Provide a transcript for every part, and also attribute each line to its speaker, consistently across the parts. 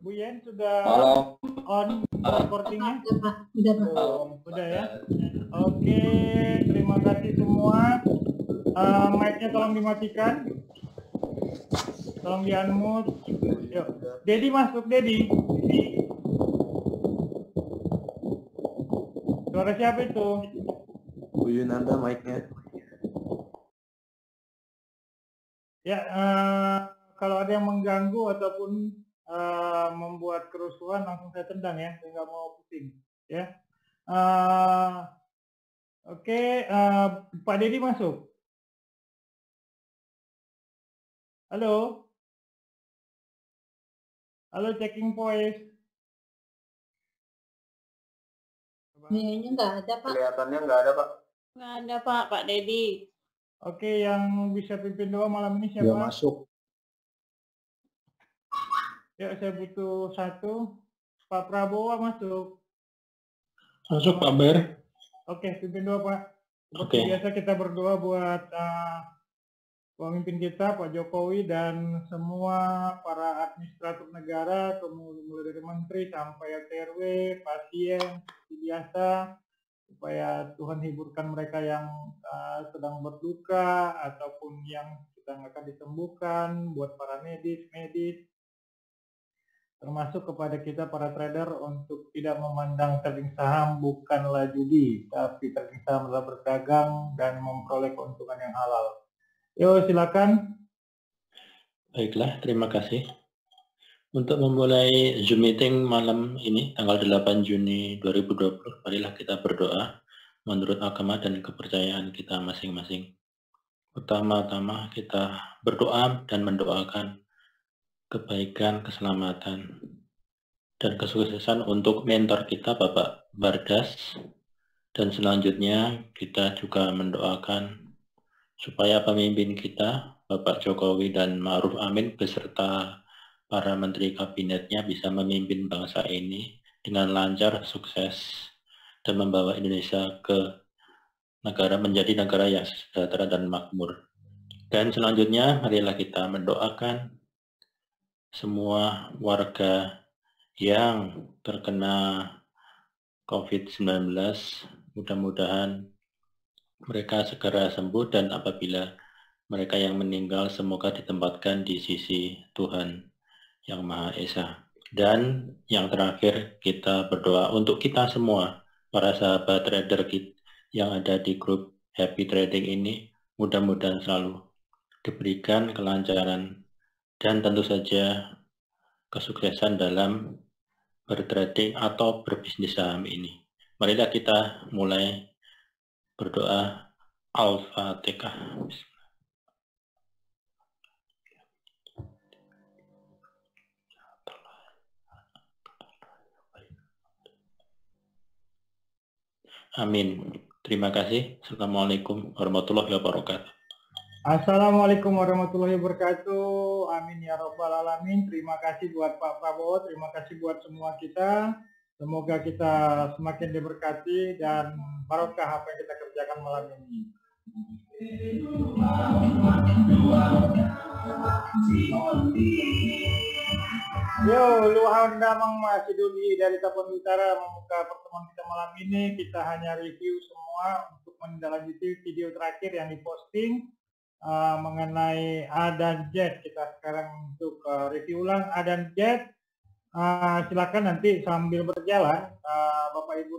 Speaker 1: Bu Yen sudah
Speaker 2: Halo.
Speaker 1: on recordingnya?
Speaker 3: Udah, Pak.
Speaker 1: Udah ya. Oke, terima kasih semua. Mic-nya tolong dimatikan. Tolong di-unmute. Yuk. Dedi masuk, Dedi. Suara siapa itu?
Speaker 2: Bu Yunanda mic-nya.
Speaker 1: Ya, kalau ada yang mengganggu ataupun membuat kerusuhan langsung saya tendang ya, saya nggak mau pusing ya. Oke, Pak Dedi masuk. Halo, halo, checking voice.
Speaker 3: Kayaknya nggak ada, Pak.
Speaker 2: Kelihatannya nggak ada, Pak.
Speaker 3: Nggak ada, Pak Dedi.
Speaker 1: Oke, yang bisa pimpin doa malam ini siapa?
Speaker 2: Dia masuk.
Speaker 1: Ya, saya butuh satu. Pak Prabowo masuk.
Speaker 2: Masuk, Pak Ber.
Speaker 1: Oke, pimpin doa, Pak. Seperti
Speaker 2: Oke.
Speaker 1: biasa kita berdoa buat pemimpin kita, Pak Jokowi, dan semua para administrator negara, mulai dari menteri sampai RT/RW, pasien, seperti biasa, supaya Tuhan hiburkan mereka yang sedang berduka ataupun yang sedang akan disembuhkan, buat para medis, termasuk kepada kita para trader untuk tidak memandang trading saham bukanlah judi, tapi trading saham adalah berdagang dan memperoleh keuntungan yang halal. Yo, silakan.
Speaker 4: Baiklah, terima kasih. Untuk memulai Zoom meeting malam ini, tanggal 8 Juni 2020, marilah kita berdoa menurut agama dan kepercayaan kita masing-masing. Pertama-tama kita berdoa dan mendoakan kebaikan, keselamatan, dan kesuksesan untuk mentor kita, Bapak Bardas. Dan selanjutnya kita juga mendoakan supaya pemimpin kita, Bapak Jokowi dan Ma'ruf Amin beserta para menteri kabinetnya bisa memimpin bangsa ini dengan lancar, sukses, dan membawa Indonesia ke menjadi negara yang sejahtera dan makmur. Dan selanjutnya, marilah kita mendoakan semua warga yang terkena COVID-19, mudah-mudahan mereka segera sembuh, dan apabila mereka yang meninggal semoga ditempatkan di sisi Tuhan yang Maha Esa. Dan yang terakhir, kita berdoa untuk kita semua, para sahabat trader yang ada di grup Happy Trading ini, mudah-mudahan selalu diberikan kelancaran dan tentu saja kesuksesan dalam bertrading atau berbisnis saham ini. Marilah kita mulai berdoa. Al-Fatihah. Amin. Terima kasih. Assalamualaikum warahmatullahi wabarakatuh.
Speaker 1: Assalamualaikum warahmatullahi wabarakatuh. Amin ya robbal alamin. Terima kasih buat Pak Prabowo, terima kasih buat semua kita. Semoga kita semakin diberkati dan barokah apa yang kita kerjakan malam ini. Yo, luahan damang masih dulu dari Tapon Utara membuka pertemuan kita malam ini. Kita hanya review semua untuk menindaklanjuti video terakhir yang diposting mengenai A dan Z. Kita sekarang untuk review ulang A dan Z. Silakan nanti sambil berjalan Bapak Ibu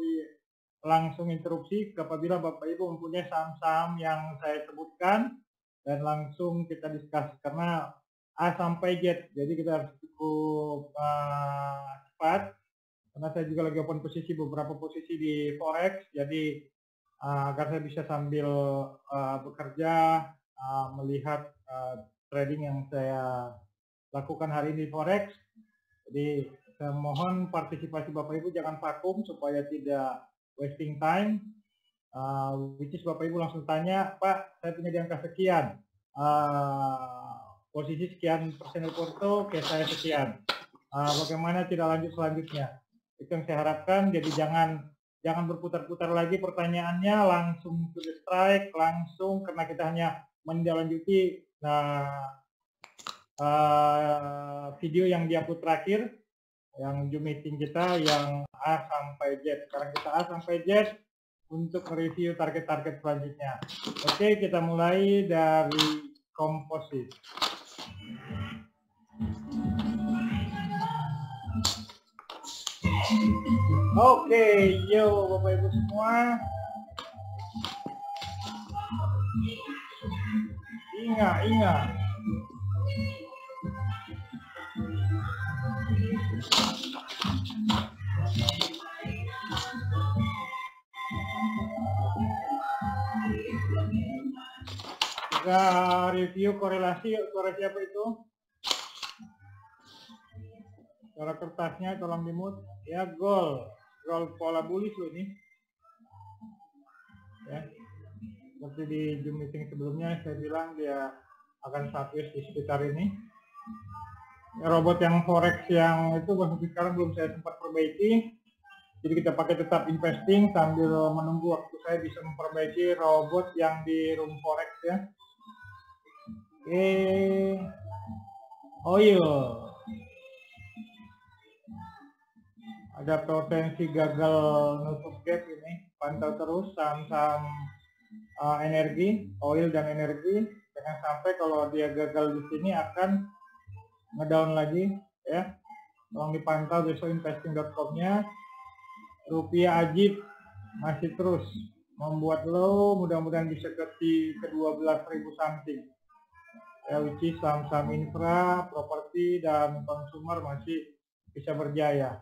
Speaker 1: langsung interupsi apabila Bapak Ibu mempunyai saham-saham yang saya sebutkan dan langsung kita diskus karena A sampai Z, jadi kita harus cukup cepat karena saya juga lagi open posisi beberapa posisi di forex, jadi agar saya bisa sambil bekerja melihat trading yang saya lakukan hari ini di forex. Jadi saya mohon partisipasi Bapak Ibu jangan vakum supaya tidak wasting time. Which is Bapak Ibu langsung tanya, Pak, saya punya di angka sekian, posisi sekian persen porto, oke saya sekian. Bagaimana tidak lanjut selanjutnya? Itu yang saya harapkan. Jadi jangan berputar-putar lagi pertanyaannya, langsung to the strike, langsung karena kita hanya menindaklanjuti video yang diupload terakhir. Yang Zoom meeting kita yang A sampai Z. Sekarang kita A sampai Z untuk review target-target selanjutnya. Oke, kita mulai dari komposit. Oke, yo Bapak Ibu semua. Ingat. Kita review korelasi, suara siapa itu? Suara kertasnya tolong dimut. Ya, goal pola bullish loh ini. Ya. Seperti di Zoom meeting sebelumnya saya bilang dia akan status di sekitar ini. Robot yang forex yang itu sampai sekarang belum saya sempat perbaiki. Jadi kita pakai tetap investing sambil menunggu waktu saya bisa memperbaiki robot yang di room forex ya. Oh iya. Ada potensi gagal nutup gap ini. Pantau terus saham-saham energi, oil dan energi. Jangan sampai kalau dia gagal di sini akan ngedown lagi ya. Tolong dipantau besok investing.com-nya. Rupiah ajib masih terus membuat low, mudah-mudahan bisa ke 12.000 something. Ya, which is saham-saham infra, properti dan consumer masih bisa berjaya.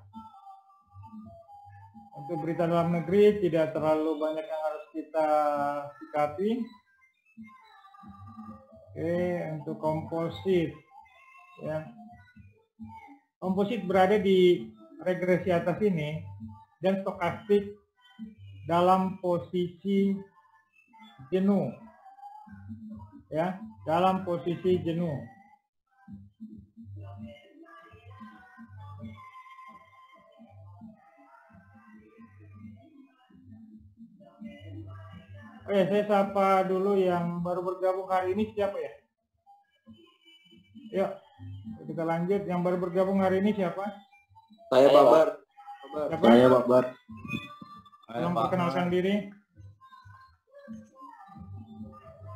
Speaker 1: Untuk berita dalam negeri tidak terlalu banyak yang harus kita sikapi. Oke, untuk komposit ya. Komposit berada di regresi atas ini dan stokastik dalam posisi jenuh. Ya, dalam posisi jenuh. Oke, saya sapa dulu yang baru bergabung hari ini siapa ya? Yuk, kita lanjut. Yang baru bergabung hari ini siapa?
Speaker 2: Saya Pak Bar.
Speaker 1: Siapa?
Speaker 2: Saya Pak Bar.
Speaker 1: Tolong perkenalkan diri.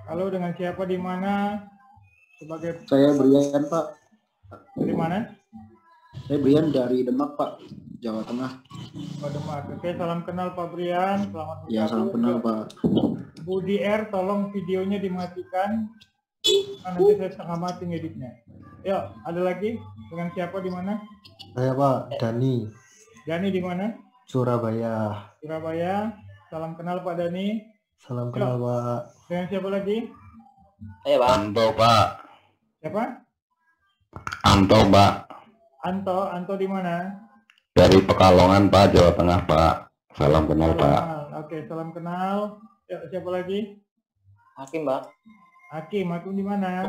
Speaker 1: Halo, dengan siapa, di mana? Sebagai
Speaker 2: Saya Brian Pak.
Speaker 1: dari mana?
Speaker 2: Saya Brian dari Demak Pak, Jawa Tengah.
Speaker 1: Pak Demak. Oke, salam kenal Pak Brian. Selamat bergabung.
Speaker 2: Ya, salam kenal Pak.
Speaker 1: Budi R, tolong videonya dimatikan. Nanti saya setengah mati ngeditnya. Yuk, ada lagi? Dengan siapa, di mana?
Speaker 2: Saya Pak Dani.
Speaker 1: Dani di mana?
Speaker 2: Surabaya.
Speaker 1: Surabaya. Salam kenal Pak Dani.
Speaker 2: Salam kenal Pak.
Speaker 1: Dengan siapa lagi?
Speaker 5: Ayo Pak.
Speaker 6: Anto Pak.
Speaker 1: Siapa?
Speaker 6: Anto Pak.
Speaker 1: Anto di mana?
Speaker 6: Dari Pekalongan Pak, Jawa Tengah Pak. Salam kenal Pak.
Speaker 1: Oke, salam kenal. Yuk, siapa lagi?
Speaker 5: Hakim Pak.
Speaker 1: Hakim di mana?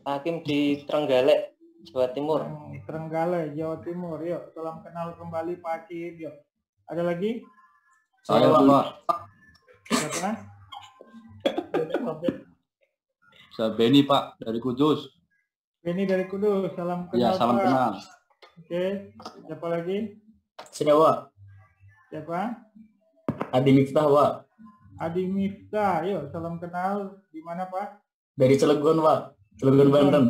Speaker 5: Hakim di Trenggalek, Jawa Timur.
Speaker 1: Trenggalek, Jawa Timur. Yuk, salam kenal kembali Pak Hakim. Yuk. Ada lagi?
Speaker 2: Saya Pak.
Speaker 1: Siapa?
Speaker 2: Saya Beni Pak dari Kudus.
Speaker 1: Beni dari Kudus. Salam kenal.
Speaker 2: Ya, salam
Speaker 1: Pak.
Speaker 2: kenal.
Speaker 1: Oke, siapa lagi?
Speaker 2: Saya Pak.
Speaker 1: Siapa?
Speaker 2: Adi Miftah Pak.
Speaker 1: Adi Miftah. Yuk, salam kenal. Di mana Pak?
Speaker 2: Dari Cilegon Pak. Cilegon Banten.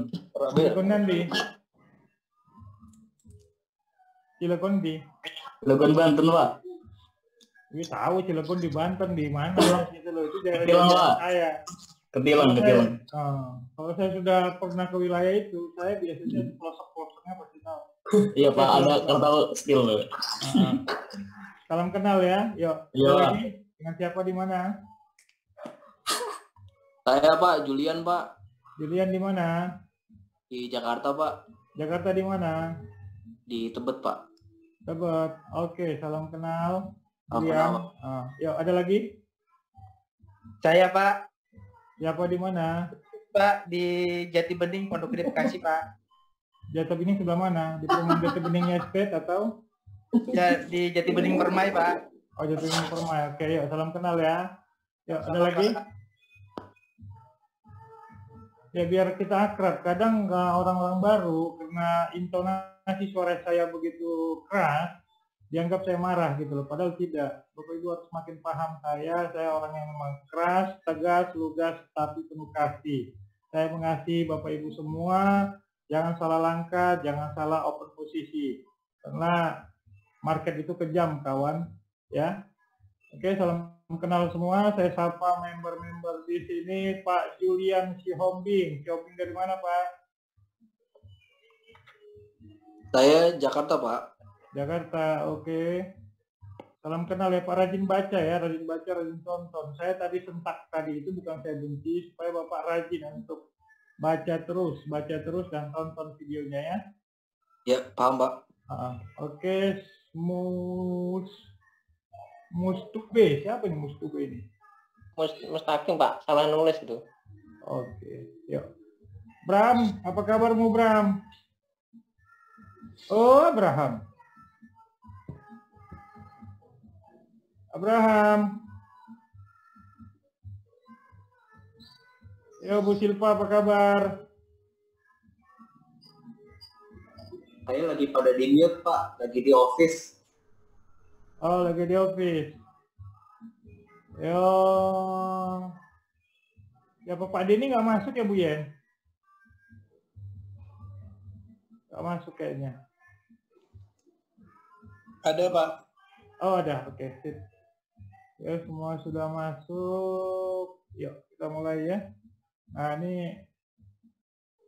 Speaker 1: Cilegon nanti. Cilegon di.
Speaker 2: Cilegon Banten Pak.
Speaker 1: Gue tahu Cilegon di Banten di mana gitu loh. Itu
Speaker 2: Ketilang,
Speaker 1: daerah
Speaker 2: Pak.
Speaker 1: saya.
Speaker 2: Ketilang.
Speaker 1: Kalau saya sudah pernah ke wilayah itu, saya biasanya pelosok-pelosoknya pasti tahu.
Speaker 2: Iya Pak, ada kartu skill.
Speaker 1: Salam kenal ya. Yuk.
Speaker 2: Iya,
Speaker 1: Ada
Speaker 2: Pak.
Speaker 1: lagi? Dengan siapa, di mana?
Speaker 7: Saya Pak, Julian Pak,
Speaker 1: Julian di mana?
Speaker 7: di Jakarta Pak,
Speaker 1: Jakarta di mana?
Speaker 7: di Tebet Pak.
Speaker 1: Tebet. Oke, salam kenal.
Speaker 7: Salam
Speaker 1: Julian.
Speaker 7: kenal,
Speaker 1: Yuk, ada lagi?
Speaker 8: Saya Pak,
Speaker 1: Siapa di mana?
Speaker 8: Pak di Jati Bening, Pondok Gede Bekasi Pak.
Speaker 1: Jati Bening sebelah mana? Di perumahan Jati Beningnya Estate atau?
Speaker 8: Ya di Jati Bening Permai Pak.
Speaker 1: Oh, Jati Bening Permai. Oke, yuk, salam kenal ya. Yuk, ada lagi? Ya biar kita akrab. Kadang orang-orang baru karena intonasi suara saya begitu keras, dianggap saya marah gitu loh. Padahal tidak. Bapak Ibu harus makin paham saya orang yang memang keras, tegas, lugas, tapi penuh kasih. Saya mengasihi Bapak Ibu semua. Jangan salah langkah, jangan salah open posisi. Karena market itu kejam, kawan. Ya. Oke, salam kenal semua. Saya sapa member-member di sini. Pak Julian Sihombing. Sihombing dari mana, Pak?
Speaker 7: Saya Jakarta, Pak.
Speaker 1: Jakarta, oke. Salam kenal ya, Pak. Rajin baca ya, rajin baca, rajin tonton. Saya tadi sentak tadi itu bukan saya benci, supaya Bapak rajin untuk baca terus dan tonton videonya ya.
Speaker 7: Ya, paham, Pak.
Speaker 1: Oke, Mustube, siapa nih Mustube ini?
Speaker 5: Mustaqim, Pak. Salah nulis itu.
Speaker 1: Oke, yuk. Bram, apa kabarmu, Bram? Oh, Abraham. Yo, Bu Silva, apa kabar?
Speaker 7: Saya lagi pada di mute, Pak. Lagi di office.
Speaker 1: Oh, lagi di office. Yo. Ya, Pak Denny nggak masuk ya, Bu Yen? Nggak masuk kayaknya.
Speaker 8: Ada, Pak.
Speaker 1: Oh, ada. Oke, sip. Ya, semua sudah masuk. Yuk, kita mulai ya. Nah, ini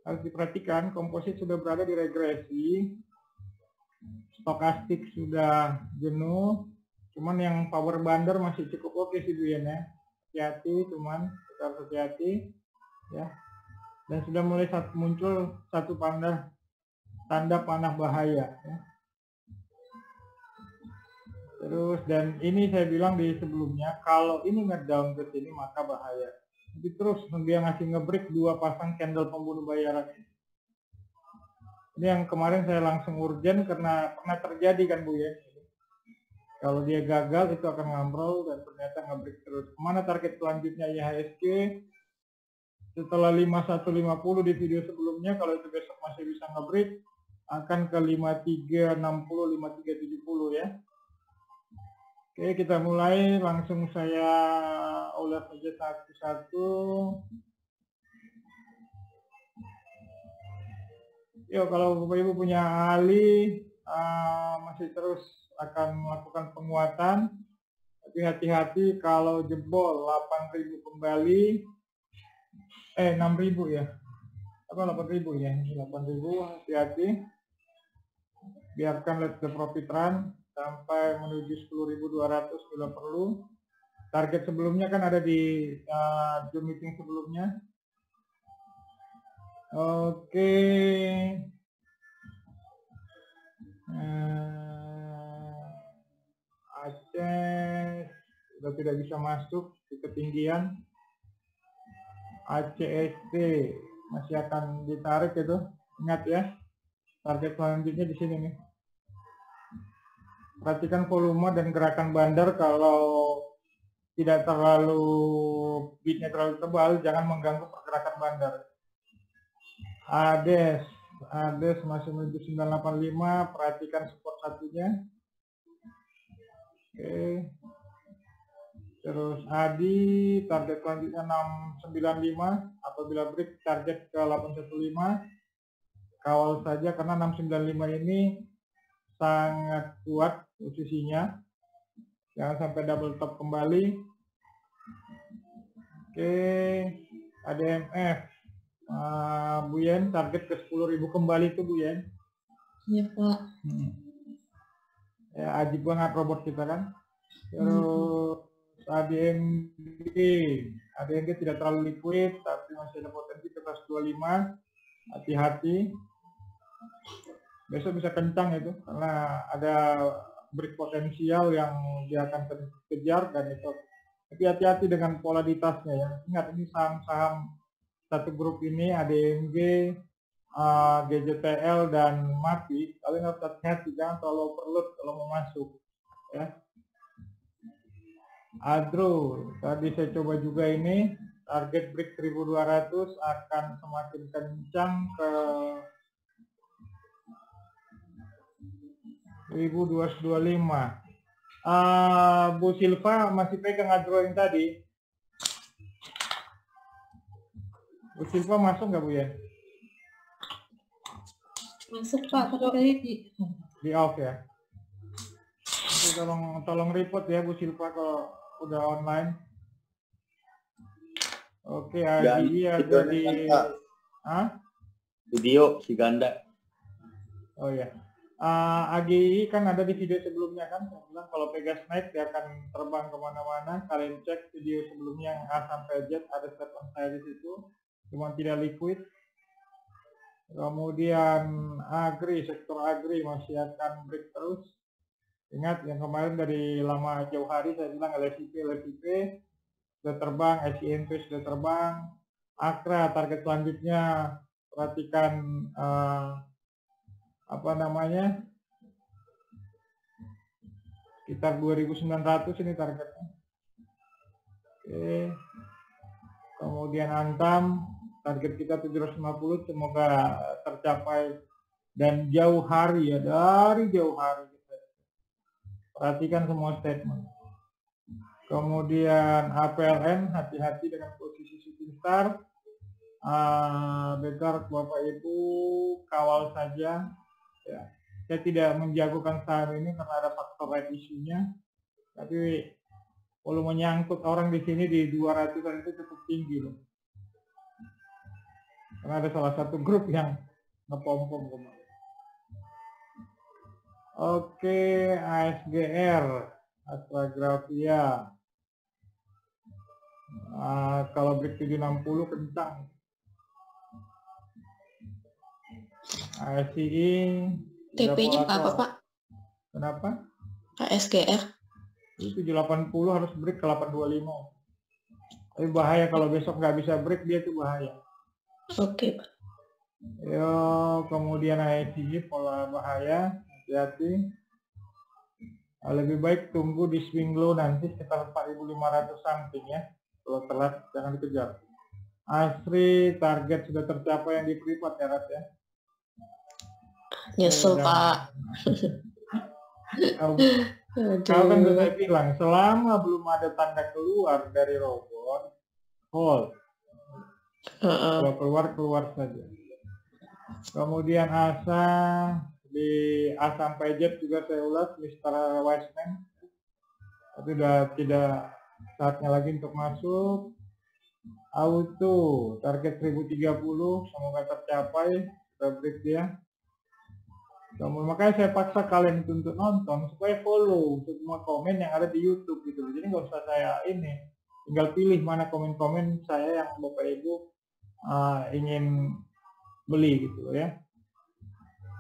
Speaker 1: harus diperhatikan, komposit sudah berada di regresi. Stokastik sudah jenuh. Cuman yang power bander masih cukup oke sih, Bu Yen ya. Hati-hati, cuman kita harus hati-hati ya. Dan sudah mulai muncul satu tanda panah bahaya ya. Terus, dan ini saya bilang di sebelumnya, kalau ini ngedown ke sini maka bahaya. Jadi terus dia ngasih ngebreak 2 pasang candle pembunuh bayaran ini. Ini yang kemarin saya langsung urgent karena pernah terjadi kan, Bu ya. Kalau dia gagal itu akan ngambrol dan ternyata ngebreak terus. Kemana target selanjutnya IHSG? Setelah 5150 di video sebelumnya, kalau itu besok masih bisa ngebreak, akan ke 5360, 5370 ya. Oke, kita mulai. Langsung saya ulas saja satu-satu. Yuk, kalau Bapak Ibu punya ahli, masih terus akan melakukan penguatan. Tapi hati-hati kalau jebol 8.000 kembali. 6.000 ya. Apa 8.000 ya? 8.000, hati-hati. Biarkan let the profit run sampai menuju 10.200 bila perlu. Target sebelumnya kan ada di Zoom meeting sebelumnya. Oke. Aceh sudah tidak bisa masuk di ketinggian. ACST masih akan ditarik itu. Ingat ya. Target selanjutnya di sini nih. Perhatikan volume dan gerakan bandar. Kalau tidak terlalu beatnya terlalu tebal, jangan mengganggu pergerakan bandar. ADES masih menuju 985, perhatikan support satunya. Oke. Terus ADI target selanjutnya 695, apabila break target ke 815. Kawal saja karena 695 ini sangat kuat posisinya. Jangan sampai double top kembali. Oke, ADMF. Bu Yen, target ke 10.000 kembali itu Bu Yen.
Speaker 3: Iya, Pak.
Speaker 1: Ya, ajib banget robot kita kan. Terus ADMG tidak terlalu liquid, tapi masih ada potensi ke atas 25. Hati-hati. Besok bisa kencang itu, karena ada break potensial yang dia akan kejar dan itu. Tapi hati-hati dengan volatilitasnya ya. Ingat ini saham-saham satu grup ini ADMG, GJTL dan MAPI. Kalian harus hati-hati, jangan terlalu overload kalau mau masuk. Ya. Adro, tadi saya coba juga ini target break 1200 akan semakin kencang ke 1225. Bu Silva masih pegang drawing tadi. Bu Silva masuk nggak Bu ya?
Speaker 3: Masuk Pak, tapi
Speaker 1: Di off ya. Jadi tolong report ya Bu Silva kalau udah online. Oke, AGI ada di
Speaker 6: Video si ganda.
Speaker 1: Oh ya. AGI kan ada di video sebelumnya kan, saya bilang kalau Pegas naik dia akan terbang kemana-mana. Kalian cek video sebelumnya yang A sampai Z, ada statement saya di situ, cuma tidak liquid. Kemudian sektor agri masih akan break terus. Ingat yang kemarin dari lama jauh hari saya bilang LSIP sudah terbang, SINP sudah terbang. Akra target selanjutnya perhatikan sekitar 2.900 ini targetnya. Oke. Kemudian Antam target kita 750, semoga tercapai dan jauh hari ya, dari jauh hari. Perhatikan semua statement. Kemudian APLN hati-hati dengan posisi shooting star. Better Bapak Ibu kawal saja. Ya, saya tidak menjagokan saham ini karena ada faktor right isunya, tapi kalau menyangkut orang di sini di 200-an itu cukup tinggi loh. Karena ada salah satu grup yang ngepom-pom kemarin. Oke, ASGR, Astragrafia. Kalau break 760 kencang. ASCI
Speaker 3: TP-nya apa Pak?
Speaker 1: Kenapa?
Speaker 3: ASGR.
Speaker 1: Itu 780 harus break ke 825. Tapi bahaya kalau besok nggak bisa break, dia itu bahaya.
Speaker 3: Oke Pak.
Speaker 1: Yo, kemudian ASCI pola bahaya, hati-hati. Lebih baik tunggu di swing low nanti sekitar 4.500 something ya. Kalau telat jangan dikejar. Asri target sudah tercapai yang di privat ya Rat ya.
Speaker 3: Nyesel Pak.
Speaker 1: Kau kan sudah bilang selama belum ada tanda keluar dari robot, hold. Kalau keluar saja. Kemudian ASA di A sampai Z juga saya ulas Mr. Wiseman. Tapi sudah tidak saatnya lagi untuk masuk. Auto target 1030 semoga tercapai, kita break dia. Makanya saya paksa kalian itu untuk nonton supaya follow semua komen yang ada di YouTube gitu. Jadi nggak usah saya ini, tinggal pilih mana komen-komen saya yang Bapak Ibu ingin beli gitu ya.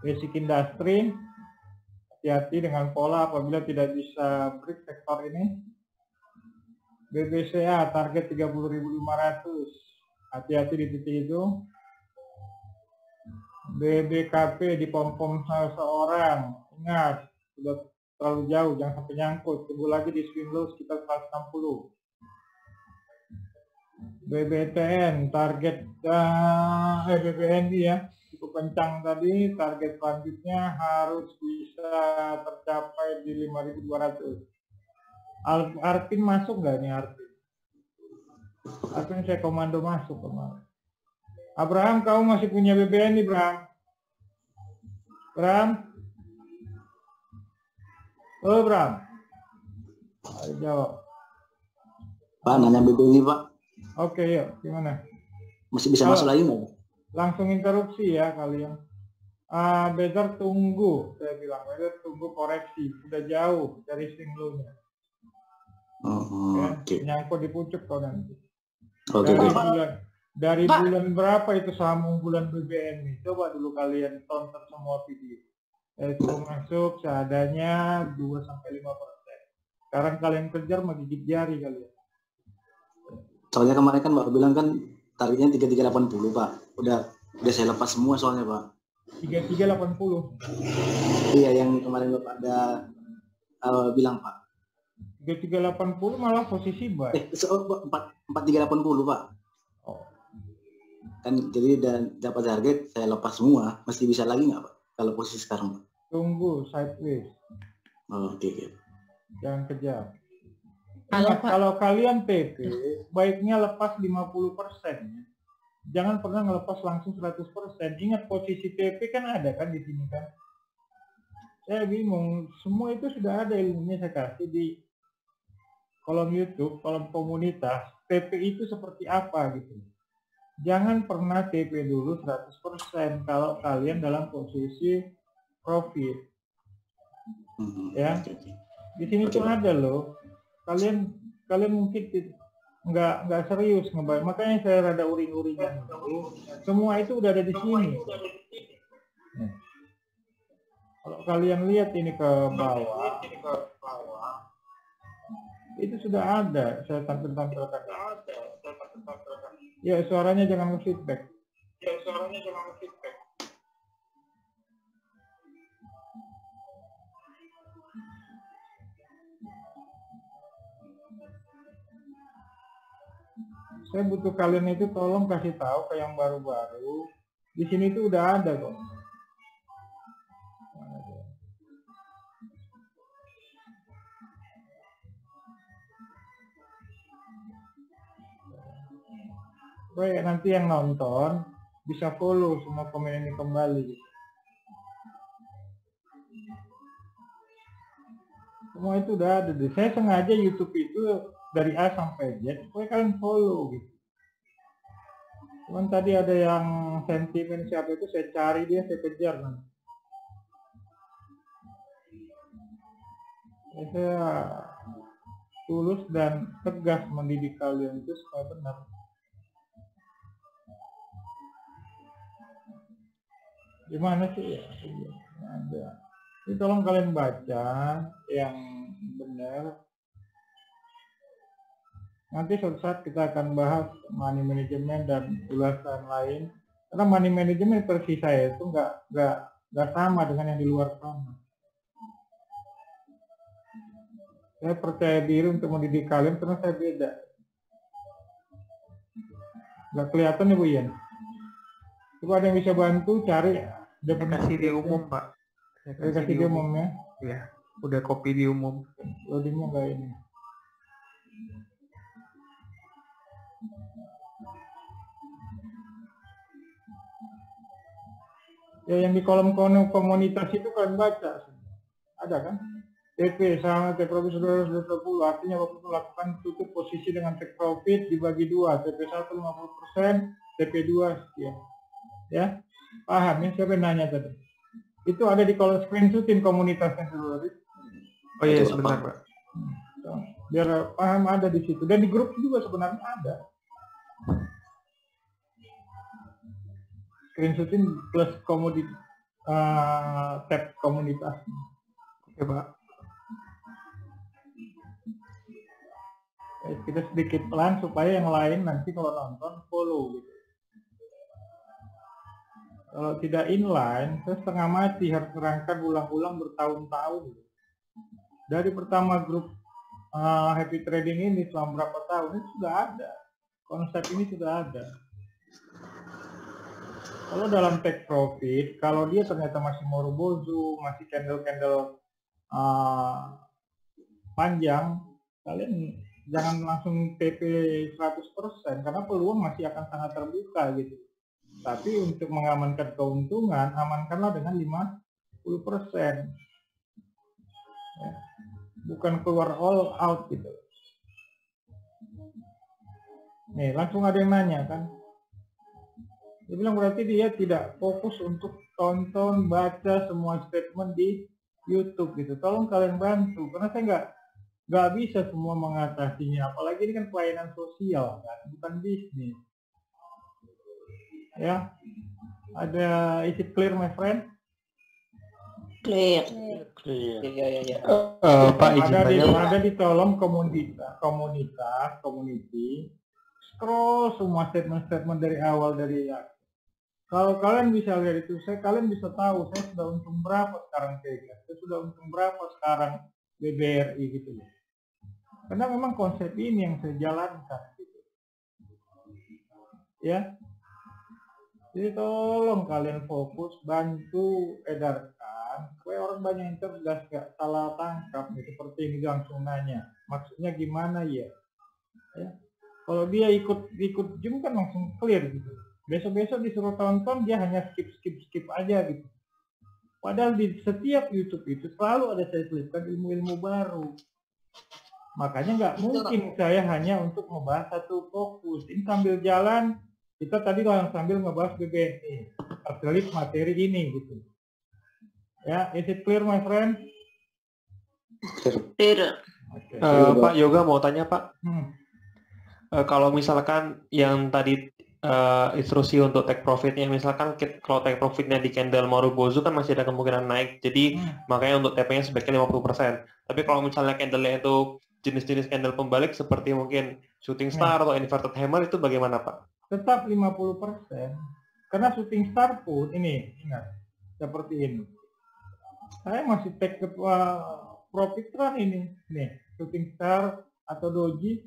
Speaker 1: Basic industry, hati-hati dengan pola apabila tidak bisa break sektor ini. BBCA target 30.500, hati-hati di titik itu. BBKP di pom-pom seseorang, ingat sudah terlalu jauh, jangan sampai nyangkut, tunggu lagi di swing low sekitar 160. BBTN target BBNI ya cukup kencang tadi, target selanjutnya harus bisa tercapai di 5.200. Arpin masuk nggak nih Arpin? Arpin saya komando masuk kemarin. Abraham, kamu masih punya BBN nih, Abraham? Oh, Abraham. Ayo jawab.
Speaker 2: Pak, nanya BBN Pak.
Speaker 1: Oke, yuk. Gimana?
Speaker 2: Masih bisa masuk lagi nggak?
Speaker 1: Langsung interupsi ya kalian. Better tunggu, saya bilang. Better tunggu koreksi. Sudah jauh dari swing low-nya.
Speaker 2: Oke.
Speaker 1: Nyangkut di pucuk kau nanti.
Speaker 2: Oke,
Speaker 1: Dari bulan berapa itu saham unggulan BBN nih? Coba dulu kalian tonton semua video. Itu masuk seadanya 2-5%. Sekarang kalian kejar menggigit jari kalian.
Speaker 2: Soalnya kemarin kan Bapak bilang kan targetnya 3380 Pak. Udah saya lepas semua soalnya Pak.
Speaker 1: 3380.
Speaker 2: Iya yang kemarin Bapak ada bilang Pak.
Speaker 1: 3380 malah posisi buy.
Speaker 2: 4380 Pak. Kan jadi dan dapat target saya lepas semua, masih bisa lagi nggak Pak? Kalau posisi sekarang Pak?
Speaker 1: Tunggu sideways,
Speaker 2: Oh, oke.
Speaker 1: jangan kejar.
Speaker 3: Kalau
Speaker 1: Ingat,
Speaker 3: Pak,
Speaker 1: kalau kalian PP, baiknya lepas 50%. Ya. Jangan pernah ngelepas langsung 100%. Ingat posisi PP kan ada kan di sini kan. Saya bingung, semua itu sudah ada ilmunya saya kasih di kolom YouTube, kolom komunitas. PP itu seperti apa gitu. Jangan pernah TP dulu 100% kalau kalian dalam posisi profit. Ya, di sini tuh ada loh. Kalian mungkin nggak serius ngebayar, makanya saya rada uring-uringan dulu. Semua itu udah ada di sini. Nah, kalau kalian lihat ini ke bawah, itu sudah ada. Saya tampilkan. Ya, suaranya jangan nge-feedback. Saya butuh kalian itu tolong kasih tahu ke yang baru-baru. Di sini tuh udah ada kok. Supaya nanti yang nonton bisa follow semua komen ini kembali. Semua itu udah ada. Saya sengaja YouTube itu dari A sampai Z supaya kalian follow gitu. Cuman tadi ada yang sentimen siapa itu, saya cari dia, saya kejar nanti. Saya tulus dan tegas mendidik kalian itu supaya benar. Gimana sih ya? Ada. Ini tolong kalian baca yang benar. Nanti suatu saat kita akan bahas money management dan ulasan lain. Karena money management versi saya itu nggak sama dengan yang di luar sana. Saya percaya diri untuk mendidik kalian karena saya beda. Nggak kelihatan ya Bu Ian? Coba ada yang bisa bantu cari.
Speaker 8: Saya kasih di umum Pak.
Speaker 1: Saya kasih di umum ya.
Speaker 8: Ya, udah copy di umum.
Speaker 1: Loadingnya nggak ini. Ya yang di kolom komunitas itu kalian baca. Ada kan? TP sama take profit 220, artinya waktu itu lakukan tutup posisi dengan take profit dibagi dua, TP1 50%, TP2 sekian. Ya, paham ya? Siapa yang nanya tadi? Itu ada di kolom screenshotin komunitasnya seluruh.
Speaker 8: Oh iya sebentar Pak.
Speaker 1: Biar paham ada di situ. Dan di grup juga sebenarnya ada. Screenshotin plus tab komunitas.
Speaker 8: Oke Pak.
Speaker 1: Kita sedikit pelan supaya yang lain nanti kalau nonton follow gitu. Kalau tidak inline, saya setengah mati harus merangkak ulang-ulang bertahun-tahun. Dari pertama grup Happy Trading ini selama berapa tahun itu sudah ada. Konsep ini sudah ada. Kalau dalam take profit, kalau dia ternyata masih Morobozu, masih candle-candle panjang, kalian jangan langsung TP 100% karena peluang masih akan sangat terbuka gitu. Tapi untuk mengamankan keuntungan, amankanlah dengan 50%. Ya. Bukan keluar all out gitu. Nih, langsung ada yang nanya kan. Dia bilang berarti dia tidak fokus untuk tonton, baca semua statement di YouTube gitu. Tolong kalian bantu, karena saya nggak bisa semua mengatasinya. Apalagi ini kan pelayanan sosial kan, bukan bisnis. Ya, ada is it clear my friend?
Speaker 3: clear.
Speaker 5: Iya.
Speaker 8: Pak izin
Speaker 1: Ada di kolom community. Scroll semua statement dari awal dari ya. Kalau kalian bisa lihat itu, kalian bisa tahu saya sudah untung berapa sekarang Vega, saya sudah untung berapa sekarang BBRI gitu loh. Karena memang konsep ini yang saya jalankan gitu. Ya. Jadi tolong kalian fokus, bantu edarkan supaya orang banyak yang cerdas, gak salah tangkap nih, seperti ini langsung nanya maksudnya gimana ya. Kalau dia ikut Zoom kan langsung clear gitu. Besok disuruh tonton dia hanya skip aja gitu. Padahal di setiap YouTube itu selalu ada saya selipkan ilmu-ilmu baru. Makanya nggak mungkin saya hanya untuk membahas satu fokus. Ini sambil jalan, kita tadi sambil ngebahas BBNI. Terselip materi ini gitu. Ya, is it clear my friend?
Speaker 3: Clear.
Speaker 1: Okay.
Speaker 9: Pak Yoga mau tanya Pak. Kalau misalkan yang tadi instruksi untuk take profitnya, misalkan kalau take profitnya di candle Marubozu kan masih ada kemungkinan naik, jadi makanya untuk TP-nya sebaiknya 50%. Tapi kalau misalnya candle-nya itu jenis-jenis candle pembalik seperti mungkin shooting star atau inverted hammer, itu bagaimana Pak?
Speaker 1: Tetap 50%. Karena shooting star pun ini, ingat, seperti ini. Saya masih take ke profit run ini, nih, shooting star atau doji.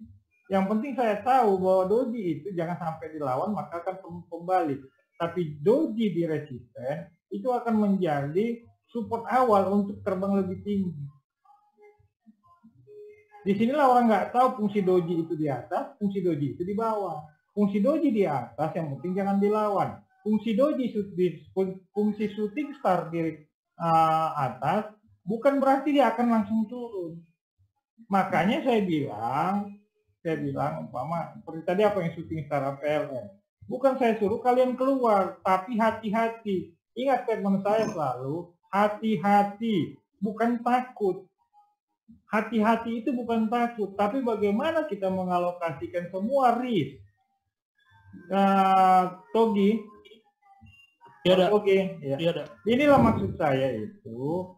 Speaker 1: Yang penting saya tahu bahwa doji itu jangan sampai dilawan maka akan kembali. Tapi doji di resisten itu akan menjadi support awal untuk terbang lebih tinggi. Disinilah orang nggak tahu fungsi doji itu di atas, fungsi doji itu di bawah. Fungsi doji di atas yang penting jangan dilawan. Fungsi doji fungsi shooting star di atas bukan berarti dia akan langsung turun. Makanya saya bilang umpama seperti tadi apa yang shooting star PLN, bukan saya suruh kalian keluar, tapi hati-hati. Ingat statement saya selalu, hati-hati, bukan takut. Hati-hati itu bukan takut, tapi bagaimana kita mengalokasikan semua risk. Togi, ya. Inilah maksud saya itu,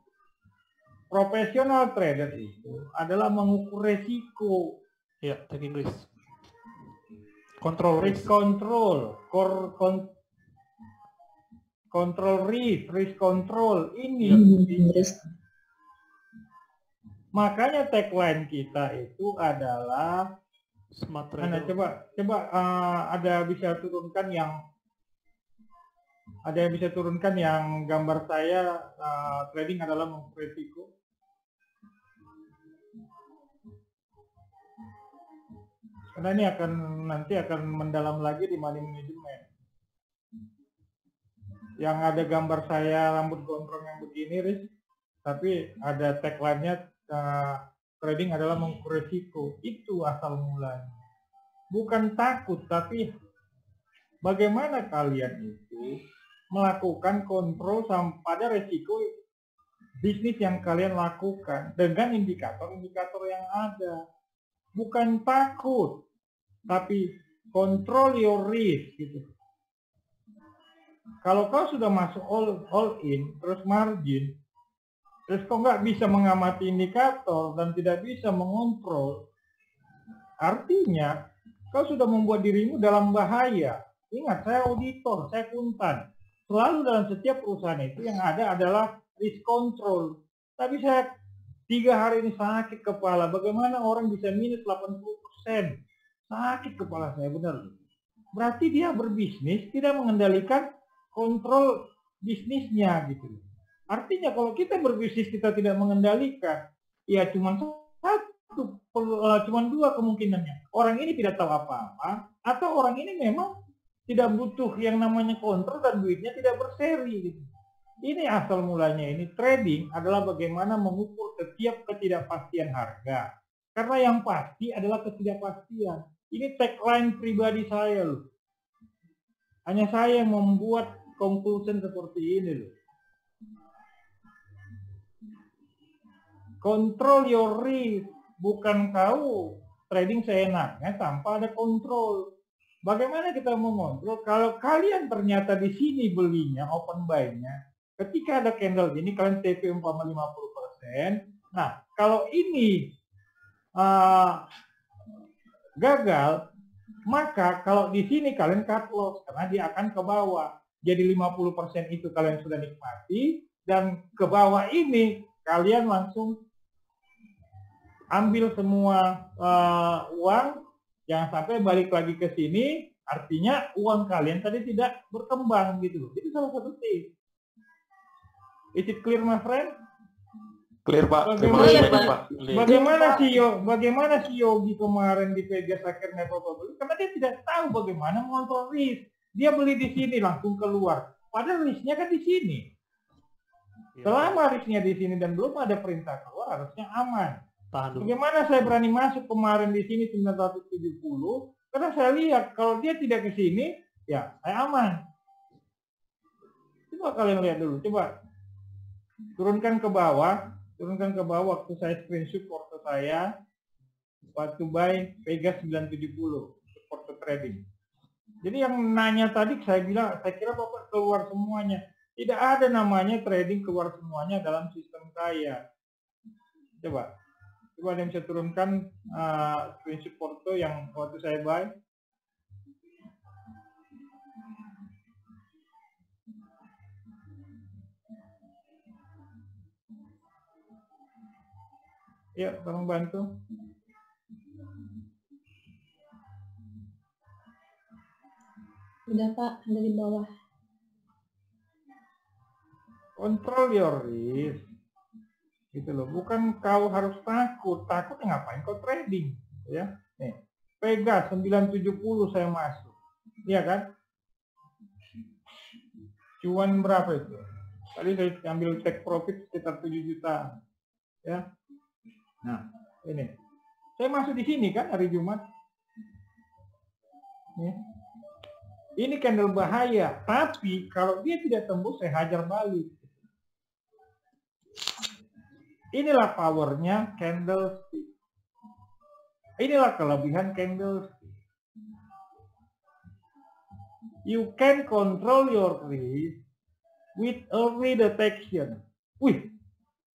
Speaker 1: profesional trader itu adalah mengukur resiko.
Speaker 9: Ya, taking risk. Control risk. Control risk control. Ini. Makanya tagline kita itu adalah smart trader. Coba ada bisa turunkan yang gambar saya trading adalah mengukur resiko. Karena ini nanti akan mendalam lagi di money management. Yang ada gambar saya rambut gondrong yang begini, Riz, tapi ada tagline-nya trading adalah mengukur risiko. Itu asal mulanya. Bukan takut, tapi bagaimana kalian itu melakukan kontrol pada risiko bisnis yang kalian lakukan dengan indikator-indikator yang ada. Bukan takut, tapi control your risk gitu. Kalau kau sudah masuk all in, terus margin, terus kau nggak bisa mengamati indikator dan tidak bisa mengontrol, artinya kau sudah membuat dirimu dalam bahaya. Ingat, saya auditor, saya akuntan. Selalu dalam setiap perusahaan itu yang ada adalah risk control. Tapi saya 3 hari ini sakit kepala. Bagaimana orang bisa minus 80%? Sakit kepala saya, benar. Berarti dia berbisnis tidak mengendalikan kontrol bisnisnya gitu. Artinya kalau kita berbisnis kita tidak mengendalikan, ya cuma 2 kemungkinannya. Orang ini tidak tahu apa-apa, atau orang ini memang tidak butuh yang namanya kontrol dan duitnya tidak berseri gitu. Ini asal mulanya, ini trading adalah bagaimana mengukur setiap ketidakpastian harga. Karena yang pasti adalah ketidakpastian. Ini tagline pribadi saya loh. Hanya saya yang membuat conclusion seperti ini loh. Control your risk. Bukan kau trading seenaknya tanpa ada kontrol. Bagaimana kita mengontrol? Kalau kalian ternyata di sini belinya, open buy-nya, ketika ada candle ini kalian TP umpama 50%. Nah, kalau ini gagal, maka kalau di sini kalian cut loss karena dia akan ke bawah. Jadi 50% itu kalian sudah nikmati dan ke bawah ini kalian langsung ambil semua uang, jangan sampai balik lagi ke sini
Speaker 1: Artinya uang kalian tadi tidak berkembang gitu loh. Itu salah satu tips. Is it clear, my friend?
Speaker 4: Clear, Pak. Terima
Speaker 1: Bagaimana-
Speaker 4: kasih
Speaker 3: Clear,
Speaker 4: banyak,
Speaker 3: Pak.
Speaker 4: Pak. Clear.
Speaker 1: Bagaimana si Yogi kemarin di Vegas akhirnya beli? Karena dia tidak tahu bagaimana mengontrol risk. Dia beli di sini langsung keluar. Padahal risknya kan di sini. Selama risknya di sini dan belum ada perintah keluar, harusnya aman.
Speaker 10: Tahan dulu.
Speaker 1: Bagaimana saya berani masuk kemarin di sini 970? Karena saya lihat kalau dia tidak ke sini, ya saya aman. Coba kalian lihat dulu, coba turunkan ke bawah waktu saya screenshot porto saya waktu buy Vegas 970 porto trading. Jadi yang nanya tadi saya bilang, saya kira Bapak keluar semuanya. Tidak ada namanya trading keluar semuanya dalam sistem saya. Coba ada yang bisa turunkan screenshot porto yang waktu saya buy. Ya, tolong bantu.
Speaker 3: Udah Pak, ada di bawah.
Speaker 1: Control your risk. Gitu loh. Bukan kau harus takut. Takut ngapain kau trading, ya. Nih, Vegas 970 saya masuk. Iya kan? Cuan berapa itu? Tadi saya ambil take profit sekitar 7 juta. Ya. Nah, ini. Saya masuk di sini kan hari Jumat. Nih. Ini candle bahaya, tapi kalau dia tidak tembus saya hajar balik. Inilah powernya candlestick. Inilah kelebihan candlestick. You can control your risk with early detection. Wih,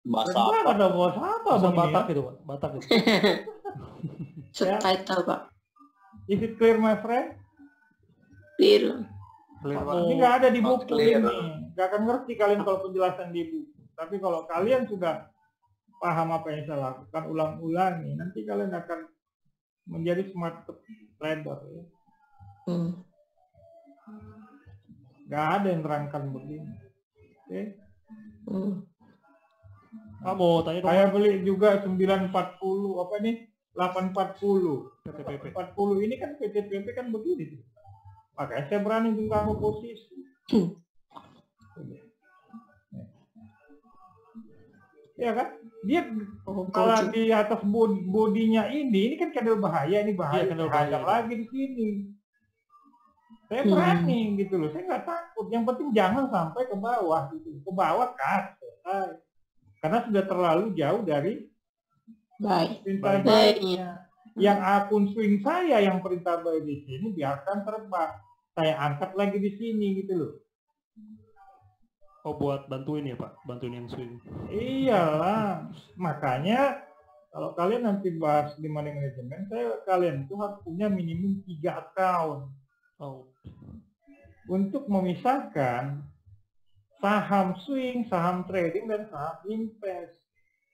Speaker 2: Bahasa
Speaker 1: keren banget
Speaker 2: apa?
Speaker 1: ada bos apa
Speaker 10: Bahasa
Speaker 1: Bang, ini
Speaker 10: Batak
Speaker 1: ya?
Speaker 10: itu, Pak. Batak itu.
Speaker 3: Subtitle Pak.
Speaker 1: Is it clear, my friend?
Speaker 3: Clear.
Speaker 10: Clear, Pak.
Speaker 1: Ini nggak ada di buku
Speaker 7: clear.
Speaker 1: ini. Nggak akan ngerti kalian kalau penjelasan di buku. Tapi kalau kalian sudah paham apa yang saya lakukan, ulang-ulangi, nanti kalian akan menjadi smart trader. Ya. Nggak ada yang terangkan begini. Oke.
Speaker 10: Pak mau tanya dong.
Speaker 1: Saya beli juga 940 apa nih? 840.
Speaker 10: PTPP.
Speaker 1: 840 ini kan PTPP kan begini. Makanya saya berani juga ke posisi. Ya kan? Dia kalau di atas bodinya ini kan candle bahaya, ini bahaya.
Speaker 10: Iya, candle
Speaker 1: Saya hajar
Speaker 10: bahaya.
Speaker 1: lagi di sini. Saya berani gitu loh. Saya nggak takut. Yang penting jangan sampai ke bawah gitu. Ke bawah kan selesai. Karena sudah terlalu jauh dari
Speaker 3: Baik.
Speaker 1: perintah
Speaker 3: Baik.
Speaker 1: buy-nya. Yang akun swing saya yang perintah buy di sini biarkan terbang. Saya angkat lagi di sini gitu loh.
Speaker 10: Oh buat bantuin ya Pak, bantuin yang swing.
Speaker 1: Iyalah. Makanya kalau kalian nanti bahas di money management, kalian itu harus punya minimum 3 account.
Speaker 10: Oh.
Speaker 1: Untuk memisahkan saham swing, saham trading, dan saham invest.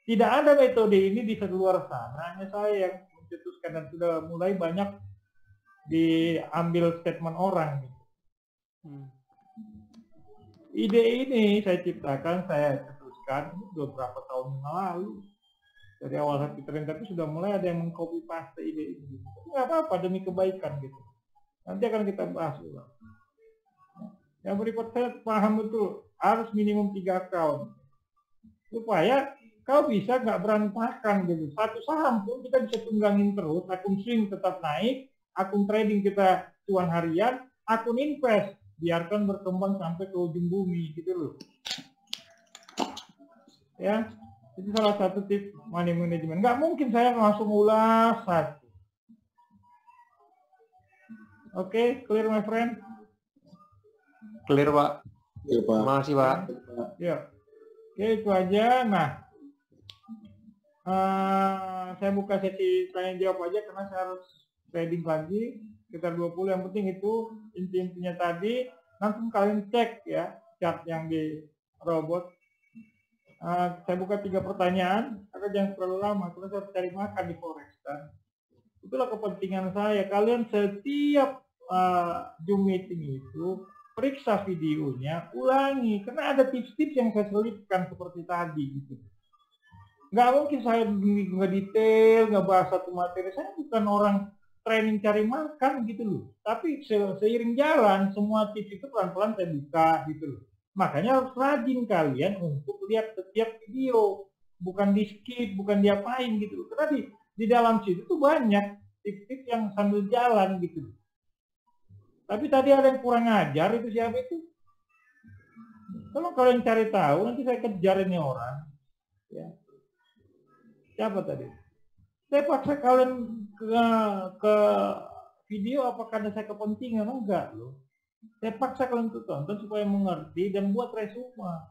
Speaker 1: Tidak ada metode ini di luar sana, hanya saya yang mencetuskan dan sudah mulai banyak diambil statement orang. Ide ini saya ciptakan, saya cetuskan beberapa tahun yang lalu. Dari awal Happy Trend, tapi sudah mulai ada yang mengcopy paste ide ini. Nggak apa-apa demi kebaikan gitu. Nanti akan kita bahas ulang. Yang berikut saya paham betul harus minimum 3 account supaya kau bisa nggak berantakan gitu. Satu saham pun kita bisa tunggangin terus, akun swing tetap naik, akun trading kita cuan harian, akun invest biarkan berkembang sampai ke ujung bumi gitu loh. Ya, itu salah satu tips money management. Nggak mungkin saya langsung ulas satu. Oke, clear my friend?
Speaker 5: Clear Pak.
Speaker 2: Iya, Pak.
Speaker 5: Terima kasih Pak.
Speaker 1: Ya, oke itu aja. Nah, saya buka sesi tanya jawab aja karena saya harus trading lagi sekitar 20. Yang penting itu inti-intinya tadi. Langsung kalian cek ya chart yang di robot. Saya buka 3 pertanyaan, agar jangan terlalu lama karena saya harus cari makan di forex kan. Itulah kepentingan saya. Kalian setiap Zoom meeting itu periksa videonya, ulangi, karena ada tips-tips yang saya selipkan seperti tadi gitu. Nggak mungkin saya nggak detail, nggak bahas satu materi. Saya bukan orang training cari makan gitu loh. Tapi seiring jalan semua tips itu pelan-pelan saya buka gitu loh. Makanya harus rajin kalian untuk lihat setiap video, bukan di skip, bukan diapain gitu loh. Karena di dalam situ tuh banyak tips-tips yang sambil jalan gitu loh. Tapi tadi ada yang kurang ajar, itu siapa itu? Kalau kalian cari tahu, nanti saya kejar ini orang. Ya. Siapa tadi? Saya paksa kalian ke video apa karena saya kepentingan? Enggak loh. Saya paksa kalian untuk tonton supaya mengerti dan buat resume.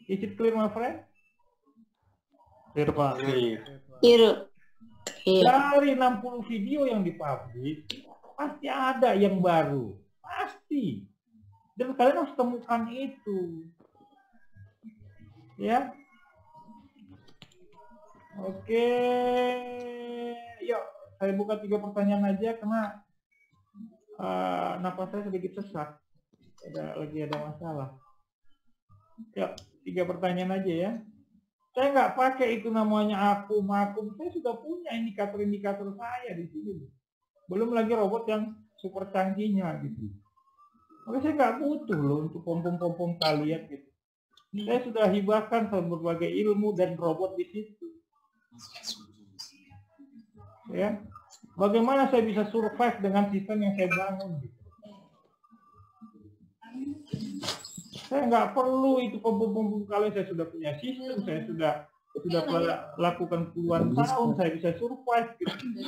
Speaker 1: Is it clear, my friend?
Speaker 10: Clear, Pak.
Speaker 3: Clear.
Speaker 1: Dari 60 video yang dipublish, pasti ada yang baru. Pasti. Dan kalian harus temukan itu. Ya. Oke, yuk saya buka 3 pertanyaan aja karena napas saya sedikit sesak. Lagi ada masalah. Yuk, 3 pertanyaan aja ya. Saya nggak pakai itu namanya akum. Saya sudah punya indikator-indikator saya di sini. Belum lagi robot yang super canggihnya gitu. Maka saya nggak butuh loh untuk pom-pom kalian gitu. Saya sudah hibahkan berbagai ilmu dan robot di situ. Ya, bagaimana saya bisa survive dengan sistem yang saya bangun? Saya nggak perlu itu pom-pom kalian. Saya sudah punya sistem, saya sudah lakukan puluhan tahun, saya bisa survive. Gitu.